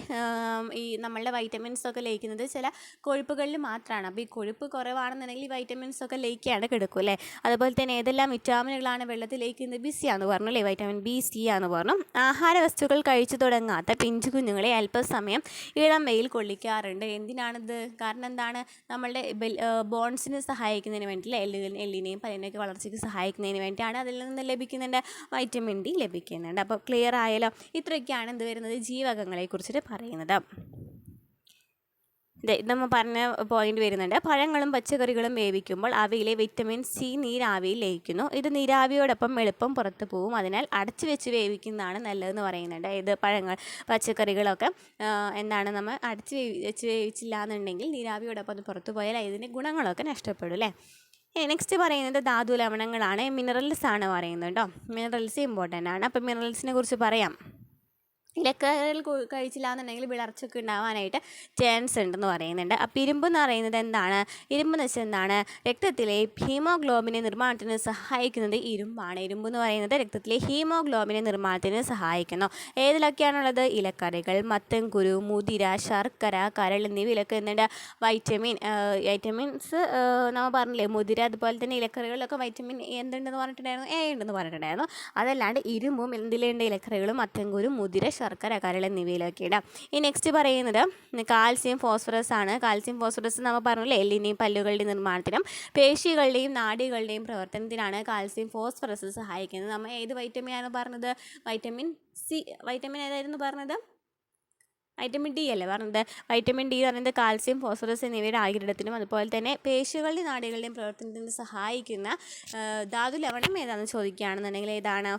ഈ നമ്മളുടെ വൈറ്റമിൻസൊക്കെ ലയിക്കുന്നത് ചില കൊഴുപ്പുകളിൽ മാത്രമാണ്. അപ്പോൾ ഈ കൊഴുപ്പ് കുറവാണെന്നുണ്ടെങ്കിൽ ഈ വൈറ്റമിൻസൊക്കെ ലയിക്കാണ്ട് കിടക്കും അല്ലേ? അതുപോലെ തന്നെ ഏതെല്ലാം വിറ്റാമിനുകളാണ് വെള്ളത്തിൽ ലയിക്കുന്നത്? ബിസിയാന്ന് പറഞ്ഞു അല്ലേ? വൈറ്റമിൻ ബി, സി ആന്ന് പറഞ്ഞു. ആഹാര വസ്തുക്കൾ കഴിച്ചു തുടങ്ങാത്ത പിഞ്ചു കുഞ്ഞുങ്ങളെ അല്പസമയം ഇളം വെയിൽ കൊള്ളിക്കാറുണ്ട്. എന്തിനാണിത്? കാരണം എന്താണ്? നമ്മളുടെ ബോൺസിന് സഹായിക്കുന്നതിന് വേണ്ടി എല്ലിനെയും പല്ലിനെയൊക്കെ വളർച്ചയ്ക്ക് സഹായിക്കുന്നതിന് വേണ്ടിയിട്ടാണ്. അതിൽ നിന്ന് ലഭിക്കുന്നുണ്ട് വൈറ്റമിൻ ഡി ലഭിക്കുന്നുണ്ട്. അപ്പോൾ ക്ലിയർ ആയല്ലോ? ഇത്രയൊക്കെയാണ് വരുന്നത് ജീവകങ്ങളെ കുറിച്ചിട്ട് പറയുന്നത്. നമ്മൾ പറഞ്ഞ പോയിന്റ് വരുന്നുണ്ട്. പഴങ്ങളും പച്ചക്കറികളും വേവിക്കുമ്പോൾ അവയിലെ വിറ്റമിൻ സി നീരാവിയിൽ ലയിക്കുന്നു. ഇത് നീരാവിയോടൊപ്പം എളുപ്പം പുറത്തു പോകും. അതിനാൽ അടച്ചു വെച്ച് വേവിക്കുന്നതാണ് നല്ലതെന്ന് പറയുന്നുണ്ട്. ഇത് പഴങ്ങൾ പച്ചക്കറികളൊക്കെ എന്താണ് നമ്മൾ അടച്ച് വെച്ച് വേവിച്ചില്ല എന്നുണ്ടെങ്കിൽ നീരാവിയോടൊപ്പം അത് പുറത്തു പോയാൽ ഇതിൻ്റെ ഗുണങ്ങളൊക്കെ നഷ്ടപ്പെടും അല്ലേ? നെക്സ്റ്റ് പറയുന്നത് ധാതു ലവണങ്ങളാണ്. മിനറൽസ് ആണ് പറയുന്നത് കേട്ടോ. മിനറൽസ് ഇമ്പോർട്ടൻ്റ് ആണ്. അപ്പം മിനറൽസിനെ കുറിച്ച് പറയാം. ഇലക്കറികൾ കഴിച്ചില്ല എന്നുണ്ടെങ്കിൽ വിളർച്ചയൊക്കെ ഉണ്ടാവാനായിട്ട് ചാൻസ് ഉണ്ടെന്ന് പറയുന്നുണ്ട്. അപ്പോൾ ഇരുമ്പ് എന്ന് പറയുന്നത് എന്താണ്? ഇരുമ്പ് എന്ന് വെച്ചാൽ എന്താണ്? രക്തത്തിലെ ഹീമോഗ്ലോബിനെ നിർമ്മാണത്തിന് സഹായിക്കുന്നത് ഇരുമ്പാണ്. ഇരുമ്പ് എന്ന് പറയുന്നത് രക്തത്തിലെ ഹീമോഗ്ലോബിനെ നിർമ്മാണത്തിന് സഹായിക്കുന്നു. ഏതിലൊക്കെയാണുള്ളത്? ഇലക്കറികൾ, മത്തൻകുരു, മുതിര, ശർക്കര, കരൾ എന്നിവയിലൊക്കെ എന്തുണ്ട്? വൈറ്റമിൻസ് നമ്മൾ പറഞ്ഞില്ലേ? മുതിര അതുപോലെ തന്നെ ഇലക്കറികളിലൊക്കെ വൈറ്റമിൻ എന്തുണ്ടെന്ന് പറഞ്ഞിട്ടുണ്ടായിരുന്നു? എ ഉണ്ടെന്ന് പറഞ്ഞിട്ടുണ്ടായിരുന്നു. അതല്ലാണ്ട് ഇരുമ്പും എന്തിലുണ്ട്? ഇലക്കറികളും മത്തൻകുരു, മുതിര, ശർക്കര, കരൾ എന്നിവയിലൊക്കെ ഇടാം. ഈ നെക്സ്റ്റ് പറയുന്നത് കാൽസ്യം ഫോസ്ഫറസ് ആണ്. കാൽസ്യം ഫോസ്ഫറസ് നമ്മൾ പറഞ്ഞില്ലേ? എല്ലിൻ്റെയും പല്ലുകളുടെയും നിർമ്മാണത്തിനും പേശികളുടെയും നാഡികളുടെയും പ്രവർത്തനത്തിനാണ് കാൽസ്യം ഫോസ്ഫറസ് സഹായിക്കുന്നത്. നമ്മൾ ഏത് വൈറ്റമിനാണ് പറഞ്ഞത്? Vitamin C. വൈറ്റമിൻ ഏതായിരുന്നു പറഞ്ഞത്? വൈറ്റമിൻ ഡി അല്ലേ പറഞ്ഞത്? വൈറ്റമിൻ ഡി എന്ന് പറയുന്നത് കാൽസ്യം ഫോസ്ഫറസ് എന്നിവയുടെ ആകിരണത്തിനും അതുപോലെ തന്നെ പേശികളുടെയും നാഡികളുടെയും പ്രവർത്തനത്തിന് സഹായിക്കുന്ന ധാതു ലവണം ഏതാണെന്ന് ചോദിക്കുകയാണെന്നുണ്ടെങ്കിൽ ഏതാണ്?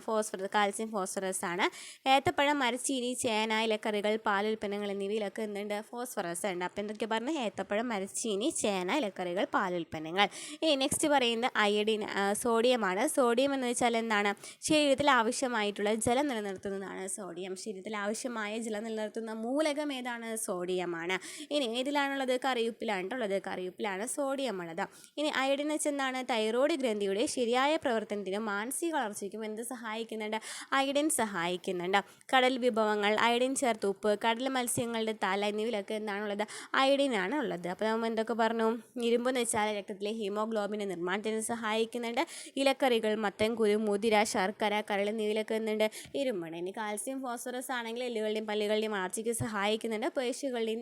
കാൽസ്യം ഫോസ്ഫറസ് ആണ്. ഏത്തപ്പഴം, മരച്ചീനി, ചേന, ഇലക്കറികൾ, പാലുൽപ്പന്നങ്ങൾ എന്നിവയിലൊക്കെ എന്തുണ്ട്? ഫോസ്ഫറസ് ഉണ്ട്. അപ്പോൾ എന്തൊക്കെ പറഞ്ഞു? ഏത്തപ്പഴം, മരച്ചീനി, ചേന, ഇലക്കറികൾ, പാലുൽപ്പന്നങ്ങൾ. ഇനി നെക്സ്റ്റ് പറയുന്നത് അയഡിൻ, സോഡിയമാണ്. സോഡിയം എന്ന് വെച്ചാൽ എന്താണ്? ശരീരത്തിൽ ആവശ്യമായിട്ടുള്ള ജലം നിലനിർത്തുന്നതാണ് സോഡിയം. ശരീരത്തിൽ ആവശ്യമായ ജലം നിലനിർത്തുന്ന മൂലകം ഏതാണ്? സോഡിയമാണ്. ഇനി ഏതിലാണുള്ളത്? കറിയുപ്പിലാണുള്ളത്. കറിയുപ്പിലാണ് സോഡിയം ഉള്ളത്. ഇനി അയഡിൻ വെച്ച് എന്താണ്? തൈറോയ്ഡ് ഗ്രന്ഥിയുടെ ശരിയായ പ്രവർത്തനത്തിനും മാനസിക വളർച്ചയ്ക്കും എന്ത് സഹായിക്കുന്നുണ്ട്? അയഡിൻ സഹായിക്കുന്നുണ്ട്. കടൽ വിഭവങ്ങൾ, അയഡിൻ ചേർത്ത് ഉപ്പ്, കടൽ മത്സ്യങ്ങളുടെ തല എന്നിവയിലൊക്കെ എന്താണുള്ളത്? അയഡിനാണ് ഉള്ളത്. അപ്പോൾ നമ്മൾ എന്തൊക്കെ പറഞ്ഞു? ഇരുമ്പ് എന്ന് വെച്ചാൽ രക്തത്തിലെ ഹീമോഗ്ലോബിൻ്റെ നിർമ്മാണത്തിന് സഹായിക്കുന്നുണ്ട്. ഇലക്കറികൾ, മത്തൻകുരു, മുതിര, ശർക്കര, കരൾ എന്നിവയിലൊക്കെ എന്തുണ്ട്? ഇരുമ്പാണ്. ഇനി കാൽസ്യം ഫോസ്ഫറസ് ആണെങ്കിൽ എല്ലുകളുടെയും പല്ലുകളുടെയും വളർച്ചയ്ക്ക് സഹായിക്കുന്നുണ്ട്. പേശികളുടെയും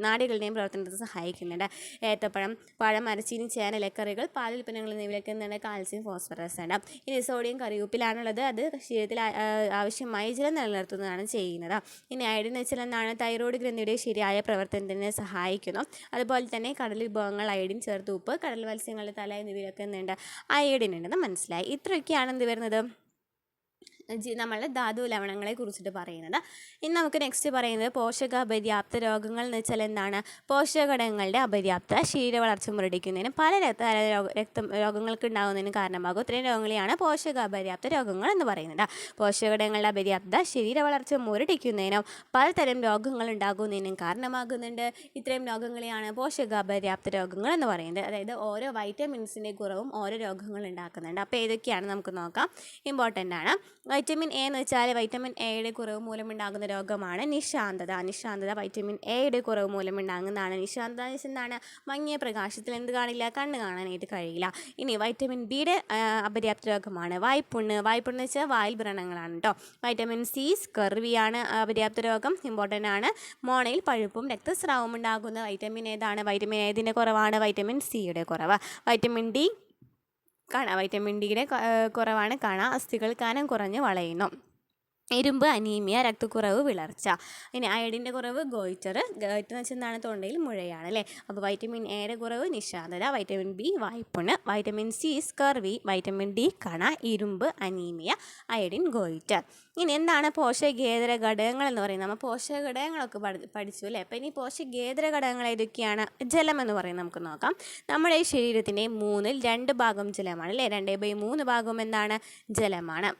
നാഡികളുടെയും പ്രവർത്തനത്തിന് സഹായിക്കുന്നുണ്ട്. ഏത്തപ്പഴം, പഴം, മരച്ചീനി, ചേന, ഇലക്കറികൾ, പാലുൽപ്പന്നങ്ങൾ എന്നിവയിലൊക്കെ എന്താണ്? കാൽസ്യം ഫോസ്ഫറസ് ആണ്. ഇനി സോഡിയം കറിയുപ്പിലാണുള്ളത്. അത് ശരീരത്തിൽ ആവശ്യമായ ജലം നിലനിർത്തുന്നതാണ് ചെയ്യുന്നത്. ഇനി അയഡിൻ എന്ന് വെച്ചാൽ എന്താണ്? തൈറോയ്ഡ് ഗ്രന്ഥിയുടെ ശരിയായ പ്രവർത്തനത്തിന് സഹായിക്കുന്നു. അതുപോലെ തന്നെ കടൽ വിഭവങ്ങൾ, അയഡിൻ ചേർത്ത് ഉപ്പ്, കടൽ മത്സ്യങ്ങളുടെ തല എന്നിവയിലൊക്കെ എന്തുണ്ട്? അയഡിൻ ഉണ്ടെന്ന് മനസ്സിലായി. ഇത്രയൊക്കെയാണ് എന്ത് വരുന്നത്? നമ്മളുടെ ധാതു ലവണങ്ങളെ കുറിച്ചിട്ട് പറയുന്നത്. ഇനി നമുക്ക് നെക്സ്റ്റ് പറയുന്നത് പോഷകാപര്യാപ്ത രോഗങ്ങൾ എന്ന് വെച്ചാൽ എന്താണ്? പോഷകഘടകങ്ങളുടെ അപര്യാപ്ത ശരീര വളർച്ച മുരടിക്കുന്നതിനും പല രോഗങ്ങൾക്ക് ഉണ്ടാകുന്നതിനും കാരണമാകും. ഇത്രയും രോഗങ്ങളെയാണ് പോഷകാപര്യാപ്ത രോഗങ്ങൾ എന്ന് പറയുന്നത്. പോഷകഘടകങ്ങളുടെ അപര്യാപ്ത ശരീര വളർച്ച മുരടിക്കുന്നതിനും പലതരം രോഗങ്ങൾ ഉണ്ടാകുന്നതിനും കാരണമാകുന്നുണ്ട്. ഇത്രയും രോഗങ്ങളെയാണ് പോഷകാപര്യാപ്ത രോഗങ്ങൾ എന്ന് പറയുന്നത്. അതായത് ഓരോ വൈറ്റമിൻസിൻ്റെ കുറവും ഓരോ രോഗങ്ങൾ ഉണ്ടാക്കുന്നുണ്ട്. അപ്പോൾ ഏതൊക്കെയാണ് നമുക്ക് നോക്കാം. ഇമ്പോർട്ടൻ്റ് ആണ്. വൈറ്റമിൻ എ എന്ന് വെച്ചാൽ വൈറ്റമിൻ എയുടെ കുറവ് മൂലമുണ്ടാകുന്ന രോഗമാണ് നിശാന്തത. നിശാന്തത വൈറ്റമിൻ എയുടെ കുറവ് മൂലമുണ്ടാകുന്നതാണ്. നിശാന്തത എന്ന് വെച്ചാൽ എന്താണ്? മങ്ങിയ പ്രകാശത്തിൽ എന്ത് കാണില്ല? കണ്ണ് കാണാനായിട്ട് കഴിയില്ല. ഇനി വൈറ്റമിൻ ബിയുടെ അപര്യാപ്ത രോഗമാണ് വായ്പുണ്ണ്. വായ്പുണ്ണ് വെച്ചാൽ വായിൽ വ്രണങ്ങളാണ് കേട്ടോ. വൈറ്റമിൻ സി സ്കർവിയാണ് അപര്യാപ്ത രോഗം. ഇമ്പോർട്ടൻ്റ് ആണ്. മോണയിൽ പഴുപ്പും രക്തസ്രാവവും ഉണ്ടാകുന്ന വൈറ്റമിൻ ഏതാണ്? വൈറ്റമിൻ ഏതിൻ്റെ കുറവാണ്? വൈറ്റമിൻ സിയുടെ കുറവ്. വൈറ്റമിൻ ഡി വൈറ്റമിൻ ഡിയുടെ കുറവാണ്. അസ്ഥികൾ കനം കുറഞ്ഞ് വളയുന്നു. ഇരുമ്പ് അനീമിയ, രക്തക്കുറവ്, വിളർച്ച. ഇനി അയഡിൻ്റെ കുറവ് ഗോയിറ്റർ എന്ന് വെച്ചാൽ എന്താണ്, തൊണ്ടയിൽ മുഴയാണ് അല്ലേ. അപ്പോൾ വൈറ്റമിൻ എയുടെ കുറവ് നിശാന്തത, വൈറ്റമിൻ ബി വായ്പുണ്ണ്, vitamin C scurvy, vitamin D കണ, ഇരുമ്പ് അനീമിയ, അയഡിൻ ഗോയിറ്റർ. ഇനി എന്താണ് പോഷകേതര ഘടകങ്ങൾ എന്ന് പറയുന്നത്? നമ്മൾ പോഷക ഘടകങ്ങളൊക്കെ പഠിച്ചു അല്ലേ. അപ്പോൾ ഇനി പോഷകേതര ഘടകങ്ങൾ ഏതൊക്കെയാണ്? ജലം എന്ന് പറയുന്നത് നമുക്ക് നോക്കാം. നമ്മുടെ ശരീരത്തിൻ്റെ 2/3 ജലമാണ് അല്ലേ. 2/3 ഭാഗവും എന്താണ്? ജലമാണ്.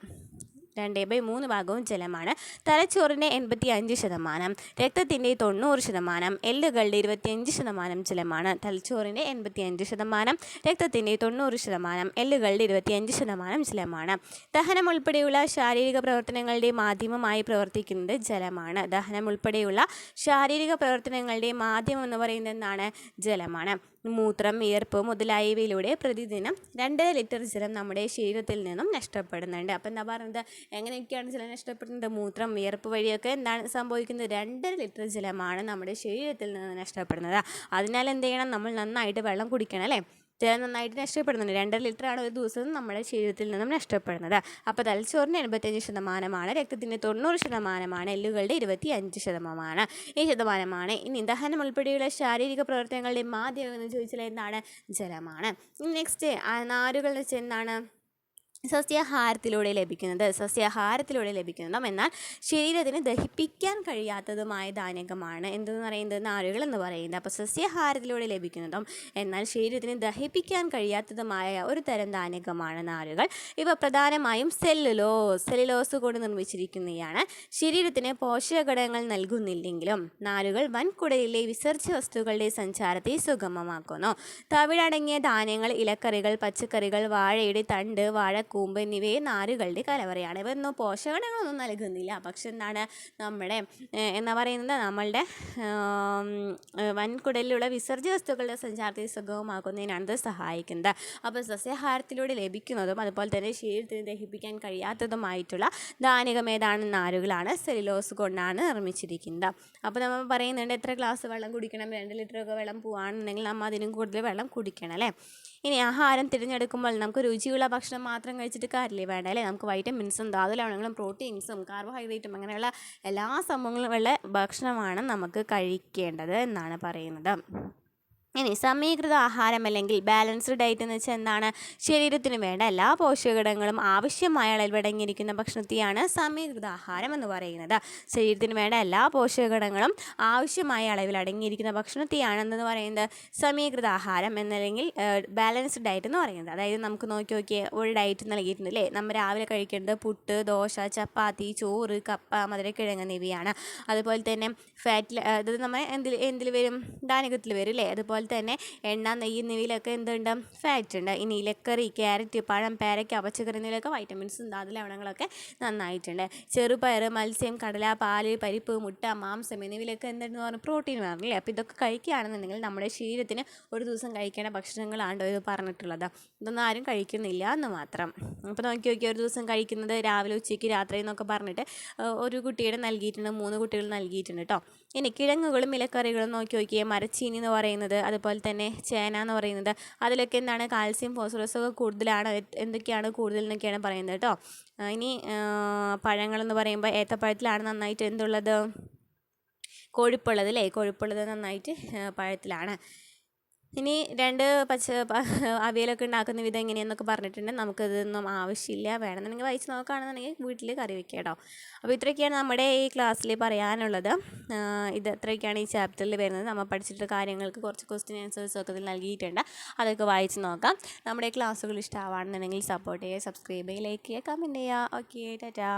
2/3 ഭാഗവും ജലമാണ്. തലച്ചോറിൻ്റെ 85%, രക്തത്തിൻ്റെ 90%, എല്ലുകളുടെ 25% ജലമാണ്. തലച്ചോറിൻ്റെ 85%, രക്തത്തിൻ്റെ 90%, എല്ലുകളുടെ 25% ജലമാണ്. ദഹനം ഉൾപ്പെടെയുള്ള ശാരീരിക പ്രവർത്തനങ്ങളുടെ മാധ്യമമായി പ്രവർത്തിക്കുന്നത് ജലമാണ്. ദഹനം ഉൾപ്പെടെയുള്ള ശാരീരിക പ്രവർത്തനങ്ങളുടെ മാധ്യമം എന്ന് പറയുന്നത് എന്താണ്? ജലമാണ്. മൂത്രം, വിയർപ്പ് മുതലായവയിലൂടെ പ്രതിദിനം 2 ലിറ്റർ ജലം നമ്മുടെ ശരീരത്തിൽ നിന്നും നഷ്ടപ്പെടുന്നുണ്ട്. അപ്പോൾ എന്താ പറയുന്നത്? എങ്ങനെയൊക്കെയാണ് ജലം നഷ്ടപ്പെടുന്നത്? മൂത്രം, വിയർപ്പ് വഴിയൊക്കെ എന്താണ് സംഭവിക്കുന്നത്? 2 ലിറ്റർ ജലമാണ് നമ്മുടെ ശരീരത്തിൽ നിന്ന് നഷ്ടപ്പെടുന്നത്. അതിനാൽ എന്ത് ചെയ്യണം? നമ്മൾ നന്നായിട്ട് വെള്ളം കുടിക്കണം അല്ലേ. ജലം നന്നായിട്ട് നഷ്ടപ്പെടുന്നുണ്ട്. 2 ലിറ്ററാണ് ഒരു ദിവസം നമ്മുടെ ശരീരത്തിൽ നിന്നും നഷ്ടപ്പെടുന്നത്. അപ്പോൾ തലച്ചോറിന് 85%, രക്തത്തിൻ്റെ 90%, എല്ലുകളുടെ 25% ഈ ശതമാനമാണ്. ഇനി ദഹനം ഉൾപ്പെടെയുള്ള ശാരീരിക പ്രവർത്തനങ്ങളുടെ മാധ്യമം എന്ന് ചോദിച്ചാൽ എന്താണ്? ജലമാണ്. നെക്സ്റ്റ് നാരുകൾ എന്ന് വെച്ചാൽ എന്താണ്? സസ്യാഹാരത്തിലൂടെ ലഭിക്കുന്നതും എന്നാൽ ശരീരത്തിന് ദഹിപ്പിക്കാൻ കഴിയാത്തതുമായ ധാന്യമാണ് എന്തെന്ന് പറയുന്നത്? നാരുകൾ എന്ന് പറയുന്നത്. അപ്പോൾ സസ്യാഹാരത്തിലൂടെ ലഭിക്കുന്നതും എന്നാൽ ശരീരത്തിന് ദഹിപ്പിക്കാൻ കഴിയാത്തതുമായ ഒരു തരം ധാന്യമാണ് നാരുകൾ. ഇവ പ്രധാനമായും സെല്ലുലോസ് കൊണ്ട് നിർമ്മിച്ചിരിക്കുന്നതാണ്. ശരീരത്തിന് പോഷകഘടകങ്ങൾ നൽകുന്നില്ലെങ്കിലും നാരുകൾ വൻകുടലിലെ വിസർജ്യ വസ്തുക്കളുടെ സഞ്ചാരത്തെ സുഗമമാക്കുന്നു. തവിടടങ്ങിയ ധാന്യങ്ങൾ, ഇലക്കറികൾ, പച്ചക്കറികൾ, വാഴയുടെ തണ്ട്, വാഴക്കൂമ്പ് എന്നിവയെ നാരുകളുടെ കലവറയാണ്. ഇവയൊന്നും പോഷകങ്ങളൊന്നും നൽകുന്നില്ല, പക്ഷെ എന്താണ് നമ്മളുടെ നമ്മളുടെ വൻകുടലിലുള്ള വിസർജ്യ വസ്തുക്കളുടെ സഞ്ചാരത്തെ സുഗമമാക്കുന്നതിനാണ് ഇത് സഹായിക്കുന്നത്. അപ്പോൾ സസ്യാഹാരത്തിലൂടെ ലഭിക്കുന്നതും അതുപോലെ തന്നെ ശരീരത്തിന് ദഹിപ്പിക്കാൻ കഴിയാത്തതുമായിട്ടുള്ള ധാന്യം ഏതാണ്? നാരുകളാണ്. സെല്ലുലോസ് കൊണ്ടാണ് നിർമ്മിച്ചിരിക്കുന്നത്. അപ്പോൾ നമ്മൾ പറയുന്നുണ്ട് എത്ര ഗ്ലാസ് വെള്ളം കുടിക്കണം? 2 ലിറ്ററൊക്കെ വെള്ളം പോവുകയാണെന്നുണ്ടെങ്കിൽ നമ്മൾ അതിനും കൂടുതൽ വെള്ളം കുടിക്കണം അല്ലേ. ഇനി ആഹാരം തിരഞ്ഞെടുക്കുമ്പോൾ നമുക്ക് രുചിയുള്ള ഭക്ഷണം മാത്രം കഴിച്ചിട്ട് കാര്യമില്ലേ, വേണ്ട അല്ലേ. നമുക്ക് വൈറ്റമിൻസും ധാതുലവണങ്ങളും പ്രോട്ടീൻസും കാർബോഹൈഡ്രേറ്റും അങ്ങനെയുള്ള എല്ലാ സംഭവങ്ങളും ഉള്ള ഭക്ഷണമാണ് നമുക്ക് കഴിക്കേണ്ടത് എന്നാണ് പറയുന്നത്. ഇനി സമീകൃത ആഹാരം അല്ലെങ്കിൽ ബാലൻസ്ഡ് ഡയറ്റ് എന്ന് വെച്ചാൽ എന്താണ്? ശരീരത്തിന് വേണ്ട എല്ലാ പോഷകഘടകങ്ങളും ആവശ്യമായ അളവിൽ അടങ്ങിയിരിക്കുന്ന ഭക്ഷണത്തെയാണ് സമീകൃത ആഹാരം എന്ന് പറയുന്നത്. ശരീരത്തിന് വേണ്ട എല്ലാ പോഷകഘടകങ്ങളും ആവശ്യമായ അളവിൽ അടങ്ങിയിരിക്കുന്ന ഭക്ഷണത്തെയാണ് എന്തെന്ന് പറയുന്നത്? സമീകൃത ആഹാരം എന്നല്ലെങ്കിൽ ബാലൻസ്ഡ് ഡയറ്റ് എന്ന് പറയുന്നത്. അതായത് നമുക്ക് നോക്കിയേ ഒരു ഡയറ്റ് നൽകിയിട്ടുണ്ട് അല്ലേ. നമ്മൾ രാവിലെ കഴിക്കേണ്ടത് പുട്ട്, ദോശ, ചപ്പാത്തി, ചോറ്, കപ്പ, മധുരക്കിഴങ്ങ് എന്നിവയാണ്. അതുപോലെ തന്നെ ഫാറ്റ് അത് നമ്മൾ എന്തിൽ വരും? ധാന്യത്തിൽ വരും അല്ലേ. അതുപോലെ തന്നെ എണ്ണ, നെയ്യ് എന്നിവയിലൊക്കെ എന്തുണ്ട്? ഫാറ്റ് ഉണ്ട്. ഇനി ഇലക്കറി, ക്യാരറ്റ്, പഴം, പേരയ്ക്ക, പച്ചക്കറി എന്നിവയിലൊക്കെ വൈറ്റമിൻസും ധാതുലവണങ്ങളൊക്കെ നന്നായിട്ടുണ്ട്. ചെറുപയർ, മത്സ്യം, കടല, പാല്, പരിപ്പ്, മുട്ട, മാംസം എന്നിവയിലൊക്കെ എന്തുണ്ടെന്ന് പറഞ്ഞാൽ പ്രോട്ടീൻ വേണമല്ലേ. അപ്പോൾ ഇതൊക്കെ കഴിക്കുകയാണെന്നുണ്ടെങ്കിൽ നമ്മുടെ ശരീരത്തിന് ഒരു ദിവസം കഴിക്കേണ്ട ഭക്ഷണങ്ങളാണ് ഇത് പറഞ്ഞിട്ടുള്ളത്. ഇതൊന്നും ആരും കഴിക്കുന്നില്ല എന്ന് മാത്രം. അപ്പോൾ നോക്കി ഒരു ദിവസം കഴിക്കുന്നത് രാവിലെ, ഉച്ചയ്ക്ക്, രാത്രി എന്നൊക്കെ പറഞ്ഞിട്ട് ഒരു കുട്ടിയുടെ നൽകിയിട്ടുണ്ട്, 3 കുട്ടികൾ നൽകിയിട്ടുണ്ട് കേട്ടോ. ഇനി കിഴങ്ങുകളും ഇലക്കറികളും നോക്കിയേ. മരച്ചീനി എന്ന് പറയുന്നത്, അതുപോലെ തന്നെ ചേന എന്ന് പറയുന്നത്, അതിലൊക്കെ എന്താണ്? കാൽസ്യം, ഫോസ്ഫറസ് ഒക്കെ കൂടുതലാണ്. എന്തൊക്കെയാണ് കൂടുതൽ എന്നൊക്കെയാണ് പറയുന്നത് കേട്ടോ. ഇനി പഴങ്ങളെന്ന് പറയുമ്പോൾ ഏത്തപ്പഴത്തിലാണ് നന്നായിട്ട് എന്തുള്ളത്? കൊഴുപ്പുള്ളത് അല്ലേ. കൊഴുപ്പുള്ളത് നന്നായിട്ട് പഴത്തിലാണ്. ഇനി 2 അവിയലൊക്കെ ഉണ്ടാക്കുന്ന വിധം എങ്ങനെയെന്നൊക്കെ പറഞ്ഞിട്ടുണ്ട്. നമുക്കിതൊന്നും ആവശ്യമില്ല. വേണമെന്നുണ്ടെങ്കിൽ വായിച്ച് നോക്കുകയാണെന്നുണ്ടെങ്കിൽ വീട്ടിൽ കറി വെക്കുക കേട്ടോ. അപ്പോൾ ഇത്രയൊക്കെയാണ് നമ്മുടെ ഈ ക്ലാസ്സിൽ പറയാനുള്ളത്. ഇത് ഇത്രയൊക്കെയാണ് ഈ ചാപ്റ്ററിൽ വരുന്നത്. നമ്മൾ പഠിച്ചിട്ടുള്ള കാര്യങ്ങൾക്ക് കുറച്ച് ക്വസ്റ്റ്യൻ ആൻസേഴ്സൊക്കെ ഇതിൽ നൽകിയിട്ടുണ്ട്. അതൊക്കെ വായിച്ച് നോക്കാം. നമ്മുടെ ക്ലാസ്സുകൾ ഇഷ്ടമാണെന്നുണ്ടെങ്കിൽ സപ്പോർട്ട് ചെയ്യുക, സബ്സ്ക്രൈബ് ചെയ്യുക, ലൈക്ക് ചെയ്യുക, കമൻറ്റ് ചെയ്യുക. ഓക്കെ, ടാറ്റാ.